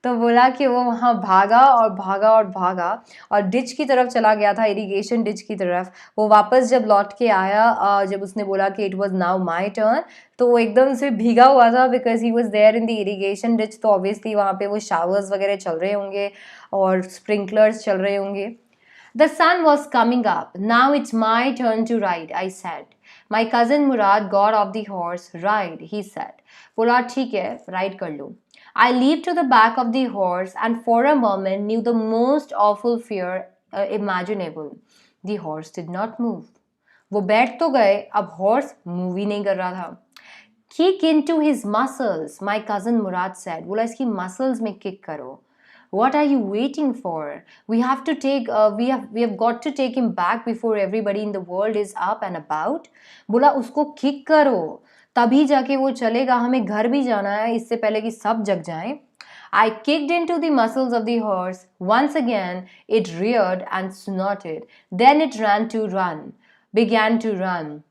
तो बोला कि वो वहाँ भागा और भागा और भागा और डिच की तरफ चला गया था, इरिगेशन डिच की तरफ. वो वापस जब लौट के आया, जब उसने बोला कि it was now my turn, तो वो एकदम से भीगा हुआ था because he was there in the irrigation ditch. तो ऑब्वियसली वहाँ पे वो शावर्स वगैरह चल रहे होंगे और स्प्रिंकलर्स चल रहे होंगे. The sun was coming up. Now it's my turn to ride, I said. My cousin Murad got off the horse. Ride, he said. बोला ठीक है, राइड कर लो. I leaped to the back of the horse and for a moment knew the most awful fear imaginable. The horse did not move. वो बैठ तो गए, अब horse move ही नहीं कर रहा था. Kick into his muscles, my cousin Murad said. बोला इसकी मसल्स में किक करो. What are you waiting for? We have got to take him back before everybody in the world is up and about. बोला उसको kick करो, तभी जाके वो चलेगा, हमें घर भी जाना है इससे पहले कि सब जग जाएं. I kicked into the muscles of the horse. Once again, it reared and snorted. Then it began to run.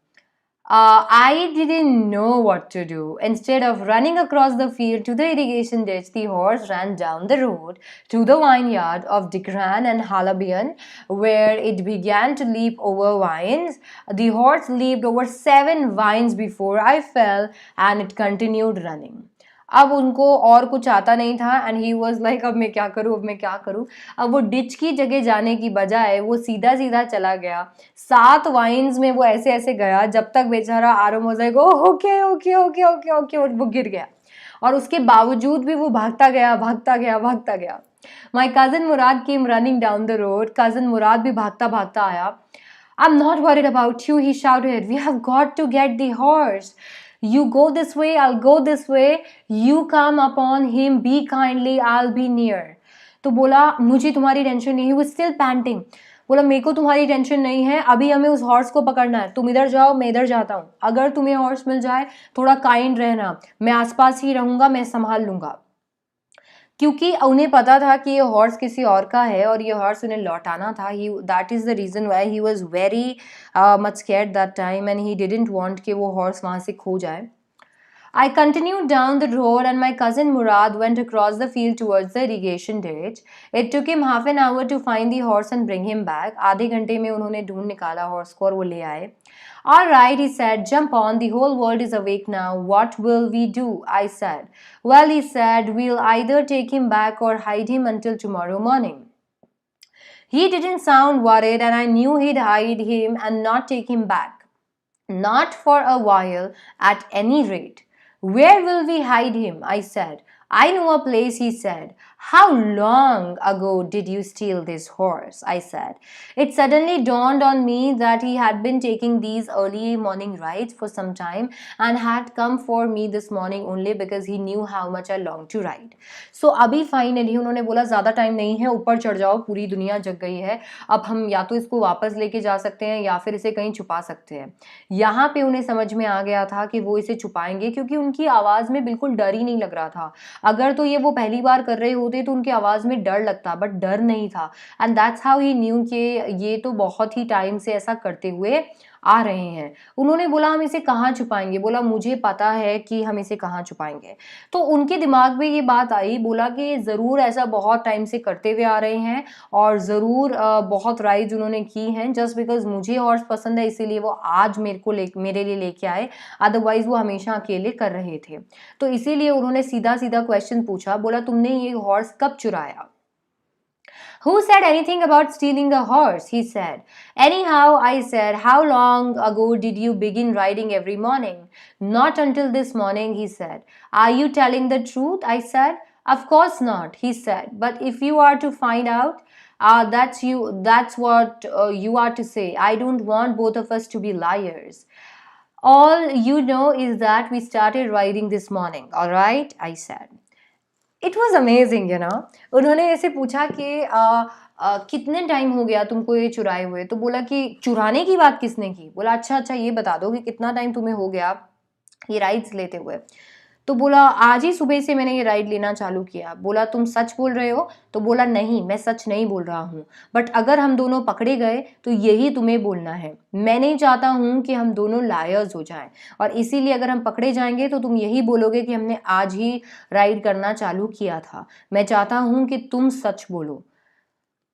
I didn't know what to do. Instead of running across the field to the irrigation ditch, the horse ran down the road to the vineyard of Dikran and Halabian, where it began to leap over vines. The horse leaped over 7 vines before I fell, and it continued running. अब उनको और कुछ आता नहीं था and he was like अब मैं क्या करूँ. अब वो डिच की जगह जाने की बजाय वो सीधा सीधा चला गया. 7 वाइन्स में वो ऐसे ऐसे गया जब तक बेचारा आराम हो जाएगा. Okay okay okay okay okay वो गिर गया और उसके बावजूद भी वो भागता गया. My cousin Mourad came running down the road. Cousin Mourad भी भागता भागता आया. I'm not worried about you, he shouted. We have got to get the horse. You go this way, I'll go this way. You come upon him, be kindly, I'll be near. तो बोला मुझे तुम्हारी tension नहीं. He was still panting. बोला मेरे को तुम्हारी tension नहीं है, अभी हमें उस हॉर्स को पकड़ना है. तुम इधर जाओ, मैं इधर जाता हूँ. अगर तुम्हें हॉर्स मिल जाए थोड़ा काइंड रहना, मैं आसपास ही रहूँगा, मैं संभाल लूँगा. क्योंकि उन्हें पता था कि ये हॉर्स किसी और का है और ये हॉर्स उन्हें लौटाना था. That is the reason why he was very much scared that time and he didn't want कि वो हॉर्स वहाँ से खो जाए. I continued down the road and my cousin Murad went across the field towards the irrigation ditch. It took him half an hour to find the horse and bring him back. आधे घंटे में उन्होंने ढूंढ निकाला horse को और वो ले आए. All right, he said, jump on. The whole world is awake now. What will we do? I said. Well, he said, we'll either take him back or hide him until tomorrow morning. He didn't sound worried, and I knew he'd hide him and not take him back. Not for a while, at any rate. Where will we hide him? I said. I know a place, he said. How long ago did you steal this horse? I said. It suddenly dawned on me that he had been taking these early morning rides for some time and had come for me this morning only because he knew how much I longed to ride. So अभी finally उन्होंने बोला ज़्यादा time नहीं है, ऊपर चढ़ जाओ, पूरी दुनिया जग गई है, अब हम या तो इसको वापस लेके जा सकते हैं या फिर इसे कहीं छुपा सकते हैं. यहाँ पे उन्हें समझ में आ गया था कि वो इसे छुपाएंगे क्योंकि उनकी आवाज़ में बिल्कुल डर ही नहीं लग रहा था. अगर तो ये वो पहली बार कर रहे होते तो उनकी आवाज़ में डर लगता, बट डर नहीं था. And that's how he new कि ये तो बहुत ही टाइम से ऐसा करते हुए आ रहे हैं. उन्होंने बोला हम इसे कहाँ छुपाएंगे? बोला मुझे पता है कि हम इसे कहाँ छुपाएंगे. तो उनके दिमाग में ये बात आई, बोला कि ज़रूर ऐसा बहुत टाइम से करते हुए आ रहे हैं और ज़रूर बहुत राइड्स उन्होंने की हैं. जस्ट बिकॉज मुझे हॉर्स पसंद है इसीलिए वो आज मेरे लिए लेके आए, अदरवाइज वो हमेशा अकेले कर रहे थे. तो इसीलिए उन्होंने सीधा सीधा क्वेश्चन पूछा, बोला तुमने ये हॉर्स कब चुराया? Who said anything about stealing the horse? He said. Anyhow, I said, how long ago did you begin riding every morning? Not until this morning, he said. Are you telling the truth? I said. Of course not, he said. But if you are to find out, that's what you are to say. I don't want both of us to be liars. All you know is that we started riding this morning, all right? I said. It was amazing उन्होंने ऐसे पूछा कि कितने time हो गया तुमको ये चुराए हुए? तो बोला कि चुराने की बात किसने की? बोला अच्छा ये बता दो कि कितना टाइम तुम्हें हो गया ये राइड्स लेते हुए? तो बोला आज ही सुबह से मैंने ये राइड लेना चालू किया. बोला तुम सच बोल रहे हो? तो बोला नहीं, मैं सच नहीं बोल रहा हूँ, बट अगर हम दोनों पकड़े गए तो यही तुम्हें बोलना है. मैं नहीं चाहता हूँ कि हम दोनों लायर्स हो जाएं, और इसीलिए अगर हम पकड़े जाएंगे तो तुम यही बोलोगे कि हमने आज ही राइड करना चालू किया था. मैं चाहता हूँ कि तुम सच बोलो.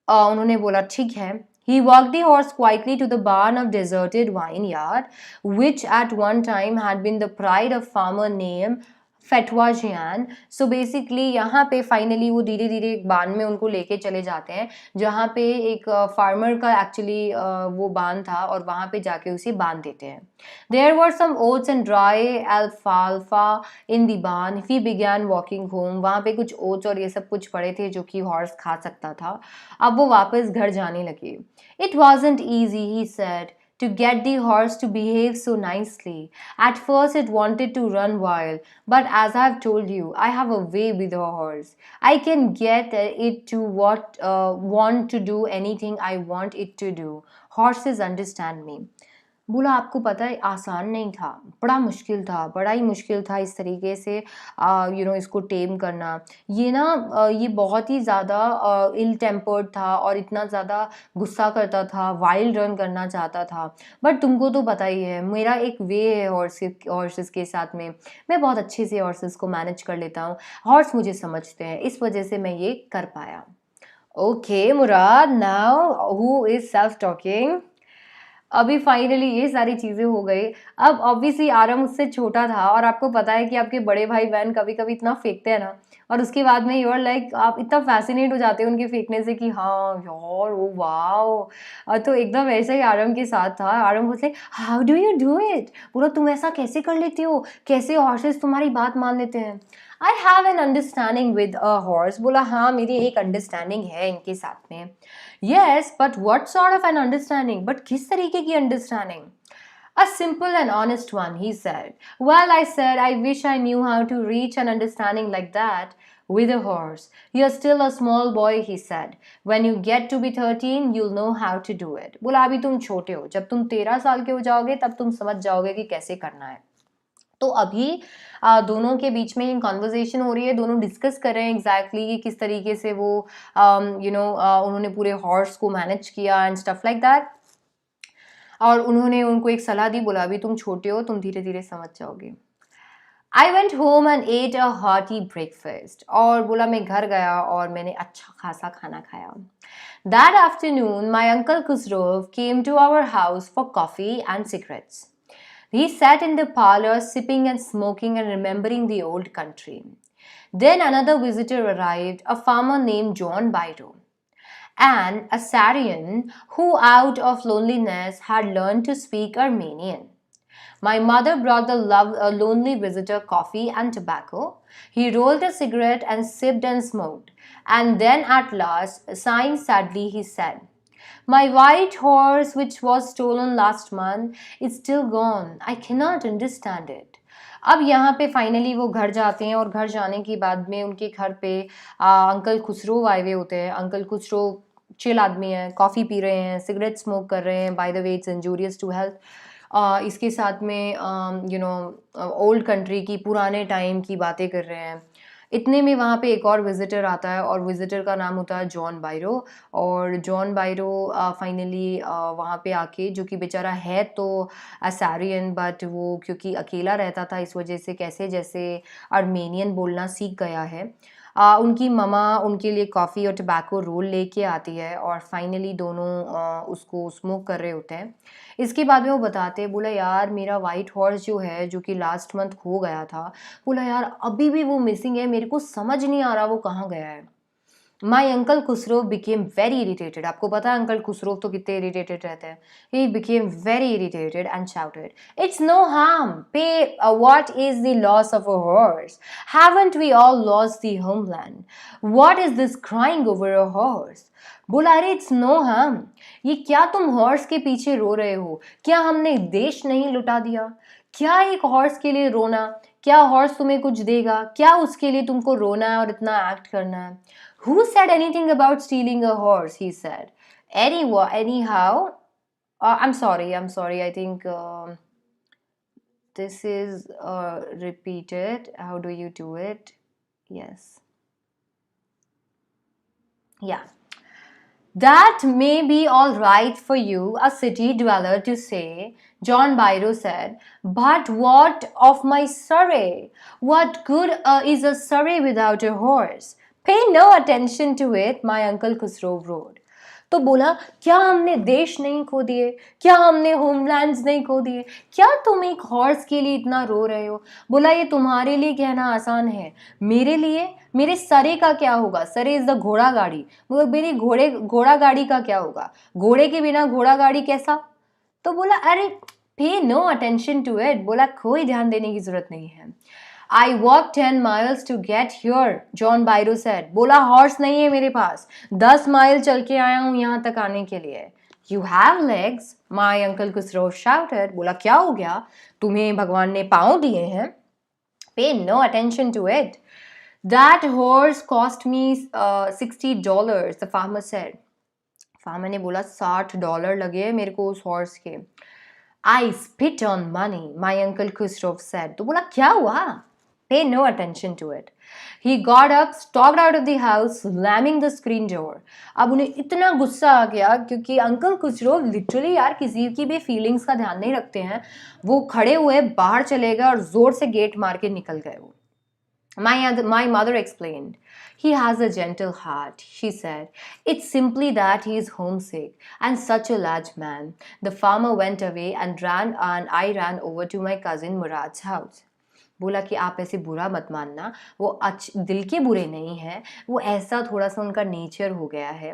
उन्होंने बोला ठीक है. He walked the horse quietly to the barn of deserted vineyard, which at one time had been the pride of farmer named Fetvajian. So basically यहाँ पे फाइनली वो धीरे धीरे एक बान में उनको लेके चले जाते हैं जहाँ पे एक फार्मर का एक्चुअली वो बान था और वहाँ पे जाके उसे बांध देते हैं. There were some oats and dry अल्फाल्फा in the barn. He began walking home. वहाँ पे कुछ ओट्स और ये सब कुछ पड़े थे जो कि हॉर्स खा सकता था. अब वो वापस घर जाने लगे. It wasn't easy, he said, to get the horse to behave so nicely. At first it wanted to run wild, but as I've told you, I have a way with a horse. I can get it to want to do anything I want it to do. Horses understand me. बोला आपको पता है आसान नहीं था, बड़ा मुश्किल था, बड़ा ही मुश्किल था इस तरीके से इसको टेम करना. ये बहुत ही ज़्यादा इल टेम्पर्ड था और इतना ज़्यादा गुस्सा करता था, वाइल्ड रन करना चाहता था. बट तुमको तो पता ही है मेरा एक वे है हॉर्सेस के साथ में. मैं बहुत अच्छे से हॉर्सेस को मैनेज कर लेता हूँ. हॉर्स मुझे समझते हैं, इस वजह से मैं ये कर पाया. Okay Murad, now who is self talking? अभी फाइनली ये सारी चीज़ें हो गई. अब ऑब्वियसली आरम उससे छोटा था और आपको पता है कि आपके बड़े भाई बहन कभी कभी इतना फेंकते हैं ना, और उसके बाद में यूर लाइक आप इतना फैसिनेट हो जाते हो उनके फेंकने से कि हाँ यार ओ वाओ. तो एकदम ऐसा ही आरम के साथ था. आरम बोलते how do you do it? बोलो तुम ऐसा कैसे कर लेते हो? कैसे हॉर्सेस तुम्हारी बात मान लेते हैं? I have an understanding with a horse. बोला हाँ मेरी एक अंडरस्टैंडिंग है इनके साथ में. Yes, but what sort of an understanding? But किस तरीके की understanding? A simple and honest one, he said. Well, I said, I wish I knew how to reach an understanding like that with a horse. You're still a small boy, he said. When you get to be 13, you'll know how to do it. बोला अभी तुम छोटे हो, जब तुम 13 साल के हो जाओगे तब तुम समझ जाओगे कि कैसे करना है. तो अभी दोनों के बीच में कॉन्वर्जेशन हो रही है, दोनों डिस्कस कर रहे हैं एग्जैक्टली कि किस तरीके से वो उन्होंने पूरे हॉर्स को मैनेज किया एंड स्टफ लाइक दैट. और उन्होंने उनको एक सलाह दी, बोला अभी तुम छोटे हो, तुम धीरे धीरे समझ जाओगे. I went home and at a hearty breakfast, और बोला मैं घर गया और मैंने अच्छा खासा खाना खाया. That afternoon, my uncle Khusrov came to our house for coffee and cigarettes. He sat in the parlor, sipping and smoking and remembering the old country. Then another visitor arrived, a farmer named John Bairo, and a Syrian who, out of loneliness, had learned to speak Armenian. My mother brought the lonely visitor coffee and tobacco. He rolled a cigarette and sipped and smoked. And then at last, sighing sadly, he said, "My white horse, which was stolen last month, is still gone. I cannot understand it." अब यहाँ पे finally वो घर जाते हैं, और घर जाने के बाद में उनके घर पे अंकल खुसरो आए हुए होते हैं. अंकल खुसरो चिल आदमी है, कॉफ़ी पी रहे हैं, सिगरेट स्मोक कर रहे हैं. By the way it's injurious to health. इसके साथ में ओल्ड कंट्री की, पुराने टाइम की बातें कर रहे हैं. इतने में वहाँ पे एक और विज़िटर आता है, और विज़िटर का नाम होता है जॉन बायरो. और जॉन बायरो फाइनली वहाँ पे आके, जो कि बेचारा है तो असारियन, बट वो क्योंकि अकेला रहता था इस वजह से कैसे जैसे आर्मेनियन बोलना सीख गया है. उनकी ममा उनके लिए कॉफ़ी और टबैको रोल लेके आती है, और फाइनली दोनों उसको स्मोक कर रहे होते हैं. इसके बाद में वो बताते हैं, बोला यार मेरा वाइट हॉर्स जो है, जो कि लास्ट मंथ खो गया था, बोला यार अभी भी वो मिसिंग है, मेरे को समझ नहीं आ रहा वो कहाँ गया है. My uncle Khusro became very irritated. आपको पता है अंकल खुसरो तो कितने इरीटेटेड रहते हैं. He became very irritated and shouted, "It's no harm. Pay. What is the loss of a horse? Haven't we all lost the homeland? What is this crying over a horse?" बोला अरे it's no harm. ये क्या तुम horse के पीछे रो रहे हो? क्या हमने देश नहीं लुटा दिया? क्या एक हॉर्स के लिए रोना? क्या हॉर्स तुम्हें कुछ देगा? क्या उसके लिए तुमको रोना है और इतना एक्ट करना है? Who said anything about stealing a horse? He said. Anyhow, I'm sorry. I think this is repeated. How do you do it? Yes. Yeah. That may be all right for you, a city dweller, to say, John Byro said, but what of my Surrey? What good is a Surrey without a horse? Pay no attention to it, my uncle Khusro wrote. तो बोला क्या हमने देश नहीं खो दिए? क्या हमने होमलैंड्स नहीं खो दिए? क्या तुम एक हॉर्स के लिए इतना रो रहे हो? बोला ये तुम्हारे लिए कहना आसान है, मेरे लिए, मेरे सरे का क्या होगा? सरे इज द घोड़ा गाड़ी. मेरी घोड़ा गाड़ी का क्या होगा? घोड़े के बिना घोड़ा गाड़ी कैसा? तो बोला अरे पे नो अटेंशन टू इट. बोला कोई ध्यान देने की जरूरत नहीं है. I walked 10 miles to get here, John Byro said. बोला हॉर्स नहीं है मेरे पास, 10 माइल चल के आया हूँ यहाँ तक आने के लिए. You have legs, my uncle Khusro shouted. बोला क्या हो गया? तुम्हें भगवान ने पाँव दिए हैं? Pay no attention to it. That horse cost me $60, the farmer said. Farmer ने बोला $60 लगे मेरे को उस हॉर्स के. I spit on money, my uncle Khusro said. तो बोला क्या हुआ? Pay no attention to it. He got up, stalked out of the house, slamming the screen door. अब उन्हें इतना गुस्सा आ गया क्योंकि अंकल खुसरो लिटरली यार किसी की भी फीलिंग्स का ध्यान नहीं रखते हैं. वो खड़े हुए बाहर चले गए और जोर से गेट मार के निकल गए वो. My mother explained. He has a gentle heart, she said. It's simply that he is homesick and such a large man. The farmer went away and I ran over to my cousin Murad's house. बोला कि आप ऐसे बुरा मत मानना, वो दिल के बुरे नहीं हैं, वो ऐसा थोड़ा सा उनका नेचर हो गया है.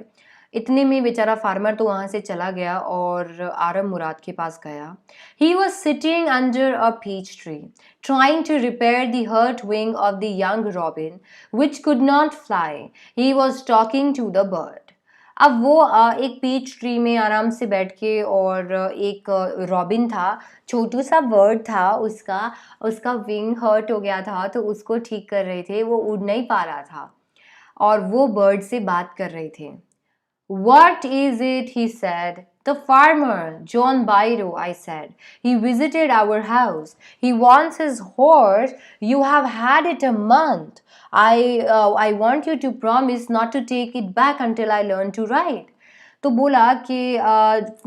इतने में बेचारा फार्मर तो वहाँ से चला गया और आरम मुराद के पास गया. He was sitting under a peach tree, trying to repair the hurt wing of the young robin, which could not fly. He was talking to the bird. अब वो एक पीच ट्री में आराम से बैठ के, और एक रॉबिन था, छोटू सा बर्ड था, उसका विंग हर्ट हो गया था तो उसको ठीक कर रहे थे. वो उड़ नहीं पा रहा था और वो बर्ड से बात कर रहे थे. What is it? He said. The farmer, John Byro, I said. He visited our house. He wants his horse. You have had it a month. I want you to promise not to take it back until I learn to ride. तो बोला कि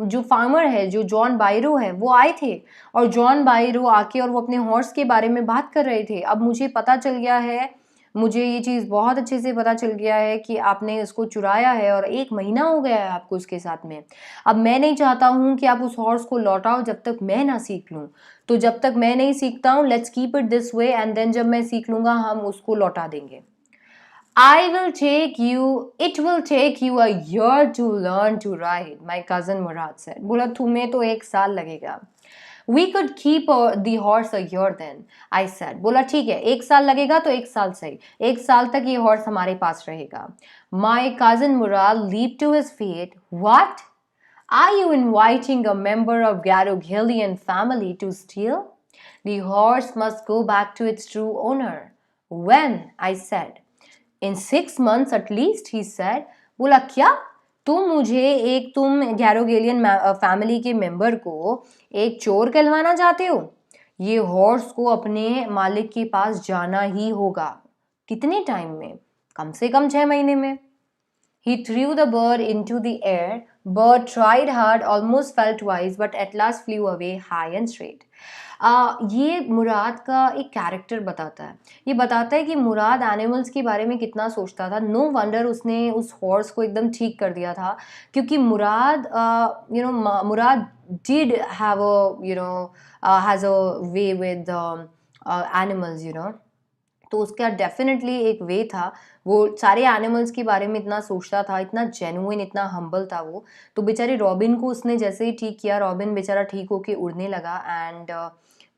जो farmer है, जो John बायरो है, वो आए थे और जॉन बायरो आके और वो अपने हॉर्स के बारे में बात कर रहे थे। अब मुझे पता चल गया है, मुझे ये चीज़ बहुत अच्छे से पता चल गया है कि आपने उसको चुराया है और 1 महीना हो गया है आपको उसके साथ में। अब मैं नहीं चाहता हूँ कि आप उस हॉर्स को लौटाओ जब तक मैं ना सीख लूँ। तो जब तक मैं नहीं सीखता हूँ, let's keep it this way and then जब मैं सीख लूँगा हम उसको लौटा देंगे। It will take you a year to learn to ride, my cousin Murad said. बोला तुम्हें तो 1 साल लगेगा. We could keep the horse a year then, I said. बोला ठीक है, 1 साल लगेगा तो 1 साल सही. 1 साल तक ये हॉर्स हमारे पास रहेगा. My cousin Murad leaped to his feet. What? Are you inviting a member of Garogilian family to steal? The horse must go back to its true owner. When? I said. In 6 months at least, he said. बोला क्या तुम गैरोगेलियन family के member को एक चोर कहलवाना चाहते हो? ये हॉर्स को अपने मालिक के पास जाना ही होगा। कितने टाइम में? कम से कम 6 महीने में। He threw the bird into the air. Bird tried hard, almost fell twice, but at last flew away high and straight. ये मुराद का एक कैरेक्टर बताता है। ये बताता है कि मुराद एनिमल्स के बारे में कितना सोचता था। नो वंडर उसने उस हॉर्स को एकदम ठीक कर दिया था, क्योंकि Mourad Mourad did have has a way with animals, तो उसका डेफिनेटली एक वे था। वो सारे एनिमल्स के बारे में इतना सोचता था, इतना जेन्युइन, इतना हम्बल था वो। तो बेचारे रॉबिन को उसने जैसे ही ठीक किया, रॉबिन बेचारा ठीक होके उड़ने लगा एंड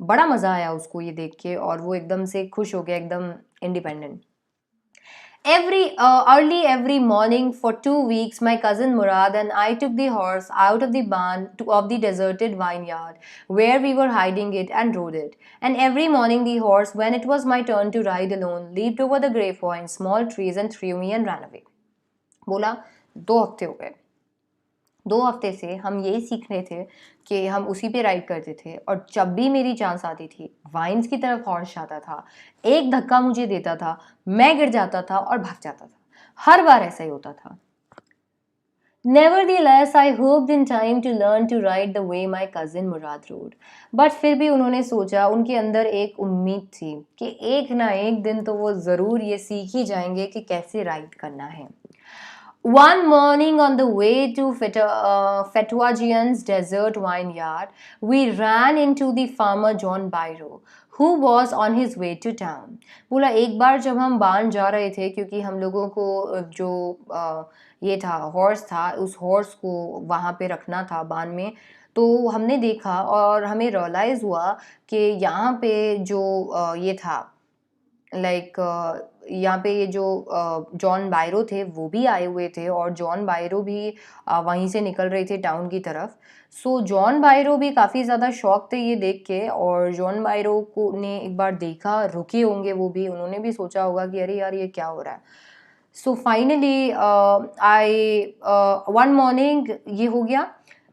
बड़ा मज़ा आया उसको ये देख के और वो एकदम से खुश हो गया, एकदम independent. Early every morning for 2 weeks, my cousin Murad and I took the horse out of the barn of the deserted vineyard where we were hiding it and rode it. And every morning the horse, when it was my turn to ride alone, leaped over the grapevine, small trees and threw me and ran away. बोला 2 हफ्ते हो गए, 2 हफ्ते से हम यही सीख रहे थे कि हम उसी पे राइड करते थे और जब भी मेरी चांस आती थी, वाइन्स की तरफ हॉर्स जाता था, एक धक्का मुझे देता था, मैं गिर जाता था और भाग जाता था। हर बार ऐसा ही होता था। Nevertheless, I hoped in time to learn to ride the way my cousin Murad rode. But फिर भी उन्होंने सोचा, उनके अंदर एक उम्मीद थी कि एक ना एक दिन तो वो ज़रूर ये सीख ही जाएंगे कि कैसे राइड करना है। One morning on the way to Fetwajian's desert vineyard, we ran into the farmer John Byro, who was on his way to town. बोला एक बार जब हम बान जा रहे थे, क्योंकि हम लोगों को जो ये था हॉर्स था, उस हॉर्स को वहाँ पे रखना था बान में, तो हमने देखा और हमें रियलाइज़ हुआ कि यहाँ पे जो ये था यहाँ पे ये जो जॉन बायरो थे वो भी आए हुए थे और जॉन बायरो भी वहीं से निकल रहे थे टाउन की तरफ। सो जॉन बायरो भी काफ़ी ज़्यादा शौक थे ये देख के और जॉन बायरो को ने एक बार देखा, रुके होंगे वो भी, उन्होंने भी सोचा होगा कि अरे यार ये क्या हो रहा है। सो फाइनली वन मॉर्निंग ये हो गया।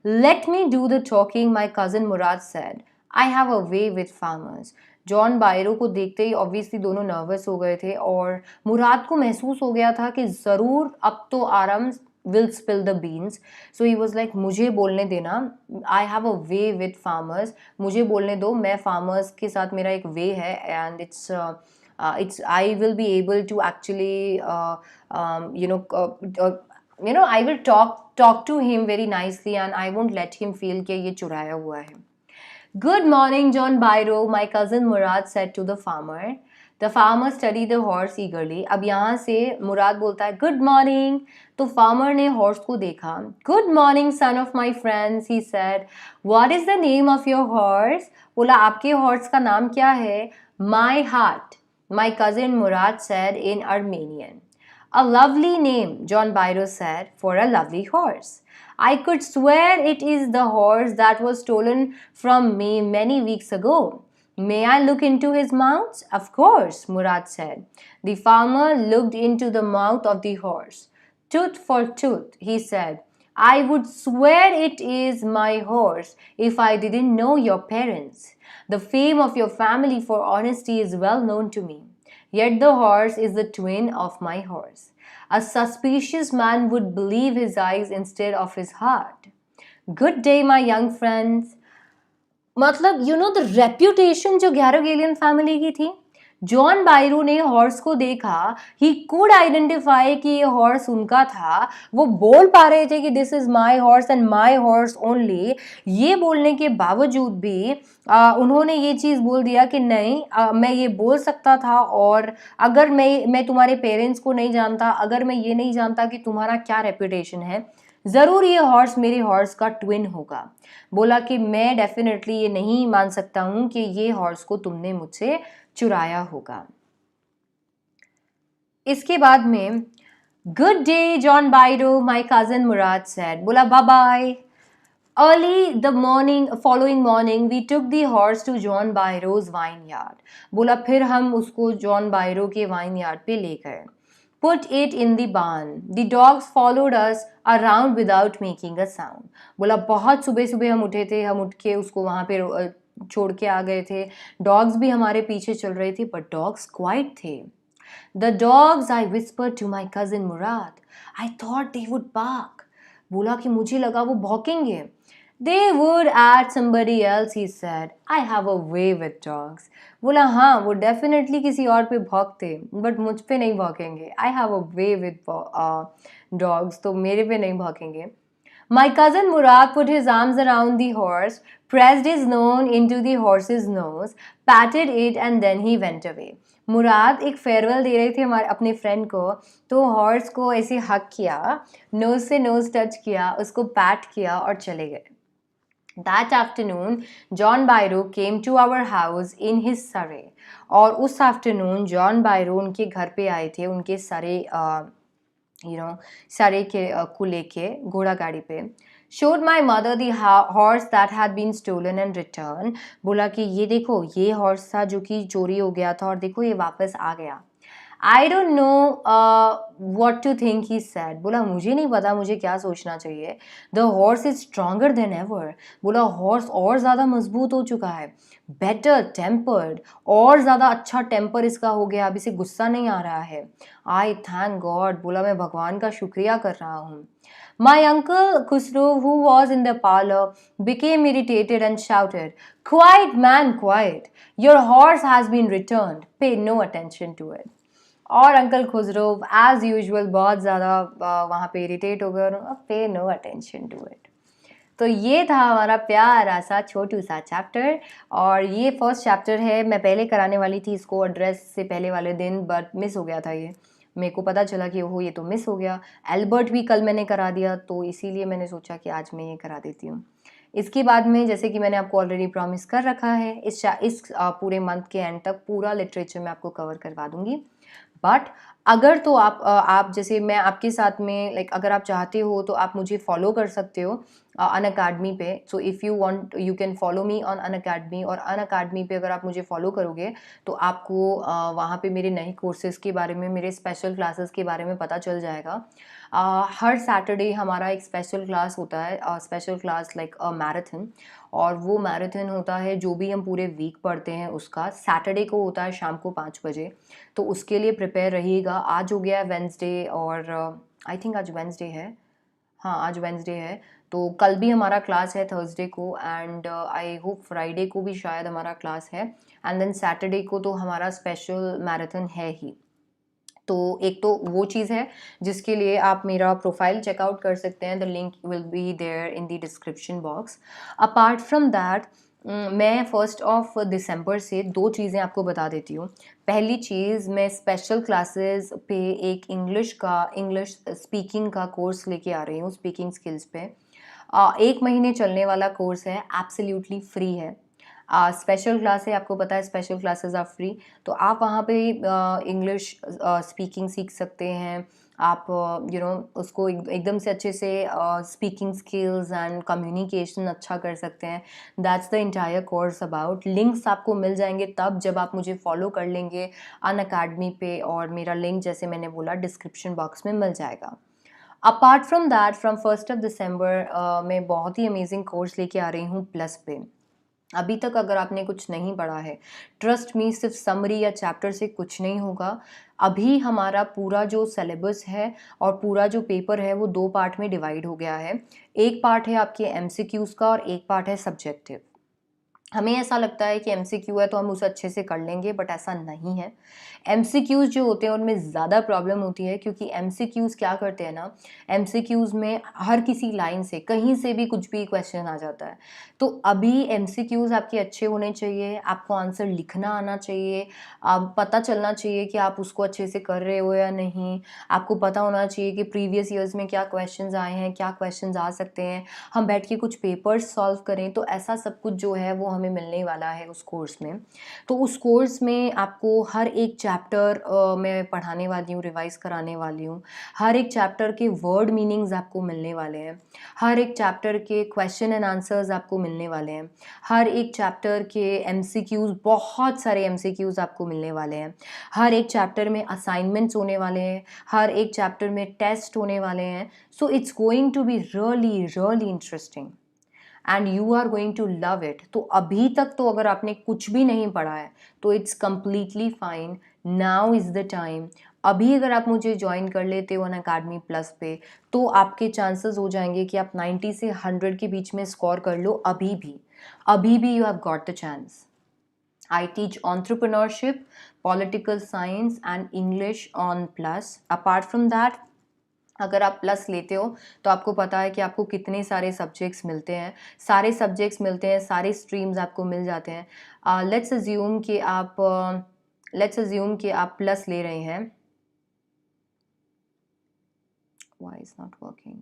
Let me do the talking, my cousin Mourad said, I have a way with farmers. John Byro को देखते ही ऑब्वियसली दोनों नर्वस हो गए थे और मुराद को महसूस हो गया था कि ज़रूर अब तो आराम will spill the beans. So he was like, मुझे बोलने देना, I have a way with farmers, मुझे बोलने दो, मैं farmers के साथ मेरा एक way है and it's I will be able to actually I will talk to him very nicely and I won't let him feel कि ये चुराया हुआ है. Good morning, John Byro, my cousin Murad said to the farmer. The farmer studied the horse eagerly. अब यहाँ से मुराद बोलता है good morning. तो farmer ने horse को देखा. Good morning, son of my friends, he said. What is the name of your horse? बोला आपके horse का नाम क्या है? My heart, my cousin Murad said in Armenian. A lovely name, John Byro said, for a lovely horse. I could swear it is the horse that was stolen from me many weeks ago. May I look into his mouth? Of course, Murad said. The farmer looked into the mouth of the horse. Tooth for tooth, he said. I would swear it is my horse if I didn't know your parents. The fame of your family for honesty is well known to me. Yet the horse is the twin of my horse. A suspicious man would believe his eyes instead of his heart. Good day, my young friends. मतलब the reputation जो गैरोगेलियन family की थी, John बायरो ने horse को देखा, he could identify कि ये horse उनका था, वो बोल पा रहे थे कि this is my horse and my horse only. ये बोलने के बावजूद भी उन्होंने ये चीज़ बोल दिया कि नहीं, मैं ये बोल सकता था, और अगर मैं तुम्हारे पेरेंट्स को नहीं जानता, अगर मैं ये नहीं जानता कि तुम्हारा क्या रेप्यूटेशन है, ज़रूर ये हॉर्स मेरे हॉर्स का ट्विन होगा। बोला कि मैं डेफिनेटली ये नहीं मान सकता हूं कि ये हॉर्स को तुमने मुझसे चुराया होगा। इसके बाद में good day John Byro, my cousin Mourad said, बोला bye bye. Early the following morning, we took the horse to John Byro's vineyard. बोला फिर हम उसको जॉन बायरो के वाइन यार्ड पे ले गए। Put it in the barn. The dogs followed us around without making a sound. बोला बहुत सुबह सुबह हम उठे थे, हम उठ के उसको वहाँ पे छोड़ के आ गए थे। डॉग्स भी हमारे पीछे चल रहे थे, but dogs quiet थे। The dogs, I whispered to my cousin Murad. I thought they would bark. बोला कि मुझे लगा वो भौंकेंगे। They would at somebody else, he said. I have a way with dogs. बोला हाँ, वो डेफिनेटली किसी और पे भौंकते, बट मुझ पे नहीं भौंकेंगे। I have a way with dogs, तो मेरे पे नहीं भौंकेंगे। My cousin Murad put his arms around the horse, pressed his nose into the horse's nose, patted it and then he went away. मुराद एक फेयरवेल दे रहे थे हमारे अपने फ्रेंड को, तो हॉर्स को ऐसे हक किया, नोज से नोज टच किया, उसको पैट किया और चले गए। That afternoon, John Byro came to our house in his surrey. और उस आफ्टरनून जॉन बायरो उनके घर पे आए थे, उनके सरे के को लेके घोड़ा गाड़ी पे। Showed my mother the horse that had been stolen and returned. बोला कि ये देखो, ये हॉर्स था जो कि चोरी हो गया था, और देखो ये वापस आ गया। I don't know what to think, he said. बोला मुझे नहीं पता मुझे क्या सोचना चाहिए। The horse is stronger than ever. बोला हॉर्स और ज़्यादा मजबूत हो चुका है। Better tempered, और ज़्यादा अच्छा टेम्पर इसका हो गया, अब इसे गुस्सा नहीं आ रहा है। I thank God. बोला मैं भगवान का शुक्रिया कर रहा हूँ। My uncle Khusro, who was in the parlor, became irritated and shouted, Quiet, man, quiet. Your horse has been returned. Pay no attention to it. और अंकल खुसरो एज यूजुअल बहुत ज़्यादा वहाँ पे इरिटेट हो गए, और पे नो अटेंशन टू इट। तो ये था हमारा प्यारा सा छोटू सा चैप्टर, और ये फर्स्ट चैप्टर है। मैं पहले कराने वाली थी इसको एड्रेस से पहले वाले दिन, बट मिस हो गया था ये। मेरे को पता चला कि ओहो ये तो मिस हो गया। एल्बर्ट भी कल मैंने करा दिया, तो इसीलिए मैंने सोचा कि आज मैं ये करा देती हूँ। इसके बाद में जैसे कि मैंने आपको ऑलरेडी प्रॉमिस कर रखा है, इस पूरे मंथ के एंड तक पूरा लिटरेचर मैं आपको कवर करवा दूंगी। बट अगर तो आप जैसे मैं आपके साथ में लाइक अगर आप चाहते हो तो आप मुझे फॉलो कर सकते हो अनअकैडमी पे। So if you want you can follow me on Unacademy, और अनअकैडमी पे अगर आप मुझे फॉलो करोगे तो आपको वहाँ पे मेरे नए कोर्सेज़ के बारे में, मेरे स्पेशल क्लासेस के बारे में पता चल जाएगा। हर सैटरडे हमारा एक स्पेशल क्लास होता है, special class like a marathon, और वो मैराथन होता है जो भी हम पूरे वीक पढ़ते हैं उसका, सैटरडे को होता है शाम को 5 बजे। तो उसके लिए प्रिपेयर रहिएगा। आज हो गया है वेंसडे, और आई थिंक आज वेंसडे है, हाँ आज वेंसडे है, तो कल भी हमारा क्लास है थर्सडे को, एंड आई होप फ्राइडे को भी शायद हमारा क्लास है, एंड देन सैटरडे को तो हमारा स्पेशल मैराथन है ही। तो एक तो वो चीज़ है जिसके लिए आप मेरा प्रोफाइल चेकआउट कर सकते हैं, the link will be there in the description box. Apart from that मैं 1 दिसंबर से 2 चीज़ें आपको बता देती हूँ। पहली चीज़, मैं स्पेशल क्लासेस पे एक इंग्लिश स्पीकिंग का कोर्स लेके आ रही हूँ, स्पीकिंग स्किल्स पे। 1 महीने चलने वाला कोर्स है, एब्सोल्युटली फ्री है। स्पेशल क्लास है, आपको पता है स्पेशल क्लासेस आर फ्री, तो आप वहाँ पे इंग्लिश स्पीकिंग सीख सकते हैं। आप उसको एकदम से अच्छे से स्पीकिंग स्किल्स एंड कम्युनिकेशन अच्छा कर सकते हैं। That's the entire course about. Links आपको मिल जाएंगे तब जब आप मुझे फॉलो कर लेंगे अनअकैडमी पे, और मेरा लिंक जैसे मैंने बोला डिस्क्रिप्शन बॉक्स में मिल जाएगा। अपार्ट फ्रॉम दैट फ्रॉम 1 दिसंबर मैं बहुत ही अमेजिंग कोर्स लेके आ रही हूँ प्लस पे। अभी तक अगर आपने कुछ नहीं पढ़ा है, ट्रस्ट मी, सिर्फ समरी या चैप्टर से कुछ नहीं होगा। अभी हमारा पूरा जो सिलेबस है और पूरा जो पेपर है वो 2 पार्ट में डिवाइड हो गया है। एक पार्ट है आपके एमसीक्यूज़ का और एक पार्ट है सब्जेक्टिव। हमें ऐसा लगता है कि एमसीक्यू है तो हम उसे अच्छे से कर लेंगे, बट ऐसा नहीं है। एमसीक्यूज़ जो होते हैं उनमें ज़्यादा प्रॉब्लम होती है, क्योंकि एमसीक्यूज़ क्या करते हैं ना, एमसीक्यूज़ में हर किसी लाइन से कहीं से भी कुछ भी क्वेश्चन आ जाता है। तो अभी एमसीक्यूज़ आपके अच्छे होने चाहिए, आपको आंसर लिखना आना चाहिए, आप पता चलना चाहिए कि आप उसको अच्छे से कर रहे हो या नहीं। आपको पता होना चाहिए कि प्रीवियस ईयर्स में क्या क्वेश्चंस आए हैं, क्या क्वेश्चंस आ सकते हैं, हम बैठ के कुछ पेपर्स सॉल्व करें। तो ऐसा सब कुछ जो है वो हमें मिलने वाला है उस कोर्स में। तो उस कोर्स में आपको हर एक चैप्टर मैं पढ़ाने वाली हूँ, रिवाइज़ कराने वाली हूँ। हर एक चैप्टर के वर्ड मीनिंग्स आपको मिलने वाले हैं। हर एक चैप्टर के क्वेश्चन एंड आंसर्स आपको मिलने वाले हैं। हर एक चैप्टर के एमसीक्यूज़, बहुत सारे एमसीक्यूज़ आपको मिलने वाले हैं। हर एक चैप्टर में असाइनमेंट्स होने वाले हैं। हर एक चैप्टर में टेस्ट होने वाले हैं। So it's going to be really really interesting and you are going to love it. तो अभी तक तो अगर आपने कुछ भी नहीं पढ़ा है तो it's completely fine, now is the time. अभी अगर आप मुझे ज्वाइन कर लेते हो अनअकैडमी प्लस पे, तो आपके चांसेस हो जाएंगे कि आप 90 से 100 के बीच में स्कोर कर लो। अभी भी you have got the chance. I teach entrepreneurship, political science and English on Plus. Apart from that, अगर आप प्लस लेते हो तो आपको पता है कि आपको कितने सारे सब्जेक्ट्स मिलते हैं, सारे स्ट्रीम्स आपको मिल जाते हैं। लेट्स अज्यूम कि आप प्लस ले रहे हैं। Why is not working?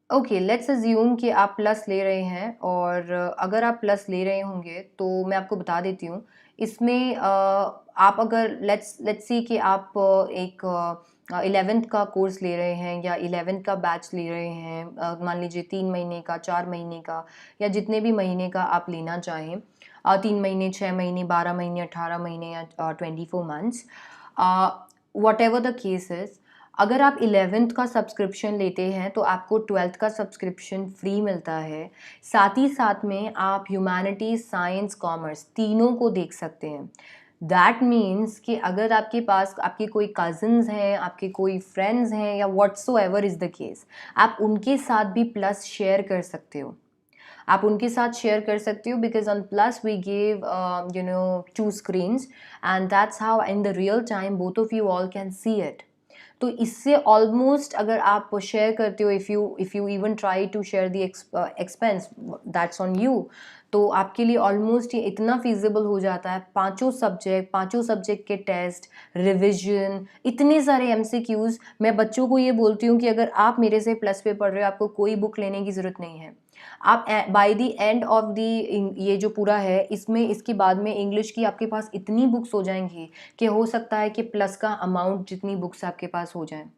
Okay, let's assume कि आप प्लस ले रहे हैं, और अगर आप प्लस ले रहे होंगे तो मैं आपको बता देती हूँ इसमें। आप अगर लेट्स सी कि आप एक 11th का कोर्स ले रहे हैं या 11th का बैच ले रहे हैं, मान लीजिए 3 महीने का, 4 महीने का, या जितने भी महीने का आप लेना चाहें, 3 महीने, 6 महीने, 12 महीने, 18 महीने या 24 months, what ever the case is. अगर आप 11th का सब्सक्रिप्शन लेते हैं तो आपको 12th का सब्सक्रिप्शन फ्री मिलता है। साथ ही साथ में आप ह्यूमैनिटीज़, साइंस, कॉमर्स तीनों को देख सकते हैं। दैट मीन्स कि अगर आपके पास आपके कोई कज़न्स हैं, आपके कोई फ्रेंड्स हैं, या व्हाट्सोएवर इज़ द केस, आप उनके साथ भी प्लस शेयर कर सकते हो। Because on plus we give 2 screens, and that's how in the real time both of you all can see it. तो इससे ऑलमोस्ट अगर आप शेयर करते हो, if you even try to share the expense, that's on you. तो आपके लिए almost ये इतना फिजिबल हो जाता है। पांचों सब्जेक्ट के टेस्ट, रिविजन, इतने सारे एमसीक्यूज़। मैं बच्चों को ये बोलती हूँ कि अगर आप मेरे से प्लस पे पढ़ रहे हो, आपको कोई बुक लेने की ज़रूरत नहीं है। आप by the end of the ये जो पूरा है, इसके बाद में इंग्लिश की आपके पास इतनी बुक्स हो जाएंगी कि हो सकता है कि प्लस का अमाउंट जितनी बुक्स आपके पास हो जाएं।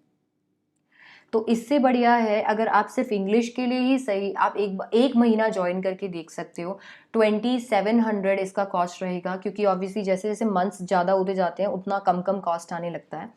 तो इससे बढ़िया है अगर आप सिर्फ इंग्लिश के लिए ही सही, आप एक महीना ज्वाइन करके देख सकते हो। 2700 इसका कॉस्ट रहेगा, क्योंकि ऑब्वियसली जैसे जैसे मंथ्स ज़्यादा होते जाते हैं उतना कम कम कॉस्ट आने लगता है।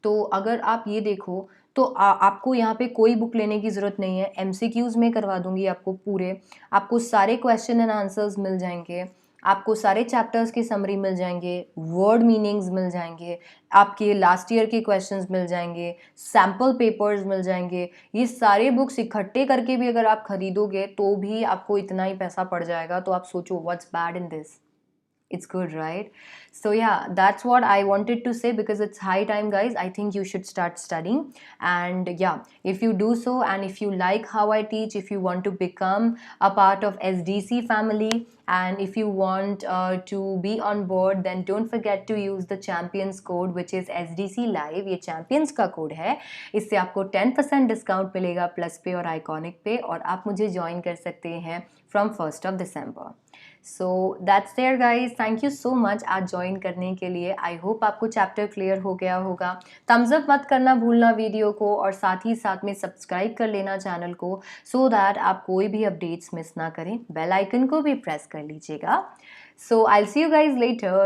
तो अगर आप ये देखो तो आपको यहाँ पे कोई बुक लेने की ज़रूरत नहीं है। एमसीक्यूज़ में करवा दूंगी आपको पूरे। आपको सारे क्वेश्चन एंड आंसर्स मिल जाएंगे, आपको सारे चैप्टर्स की समरी मिल जाएंगे, वर्ड मीनिंग्स मिल जाएंगे, आपके लास्ट ईयर के क्वेश्चंस मिल जाएंगे, सैम्पल पेपर्स मिल जाएंगे। ये सारे बुक्स इकट्ठे करके भी अगर आप खरीदोगे तो भी आपको इतना ही पैसा पड़ जाएगा। तो आप सोचो, what's bad in this? It's good, right? So yeah, that's what I wanted to say, because it's high time, guys. I think you should start studying. And yeah, if you do so, and if you like how I teach, if you want to become a part of SDC family, and if you want to be on board, then don't forget to use the champions code, which is SDC live. ये champions का code है, इससे आपको 10% discount मिलेगा plus पे और iconic पे, और आप मुझे ज्वाइन कर सकते हैं from 1st of December. So that's there guys, thank you so much आज ज्वाइन करने के लिए। आई होप आपको चैप्टर क्लियर हो गया होगा। थम्स अप मत करना भूलना वीडियो को, और साथ ही साथ में सब्सक्राइब कर लेना चैनल को, सो दैट आप कोई भी अपडेट्स मिस ना करें। बेल आइकन को भी प्रेस कर लीजिएगा। So I will see you guys letter.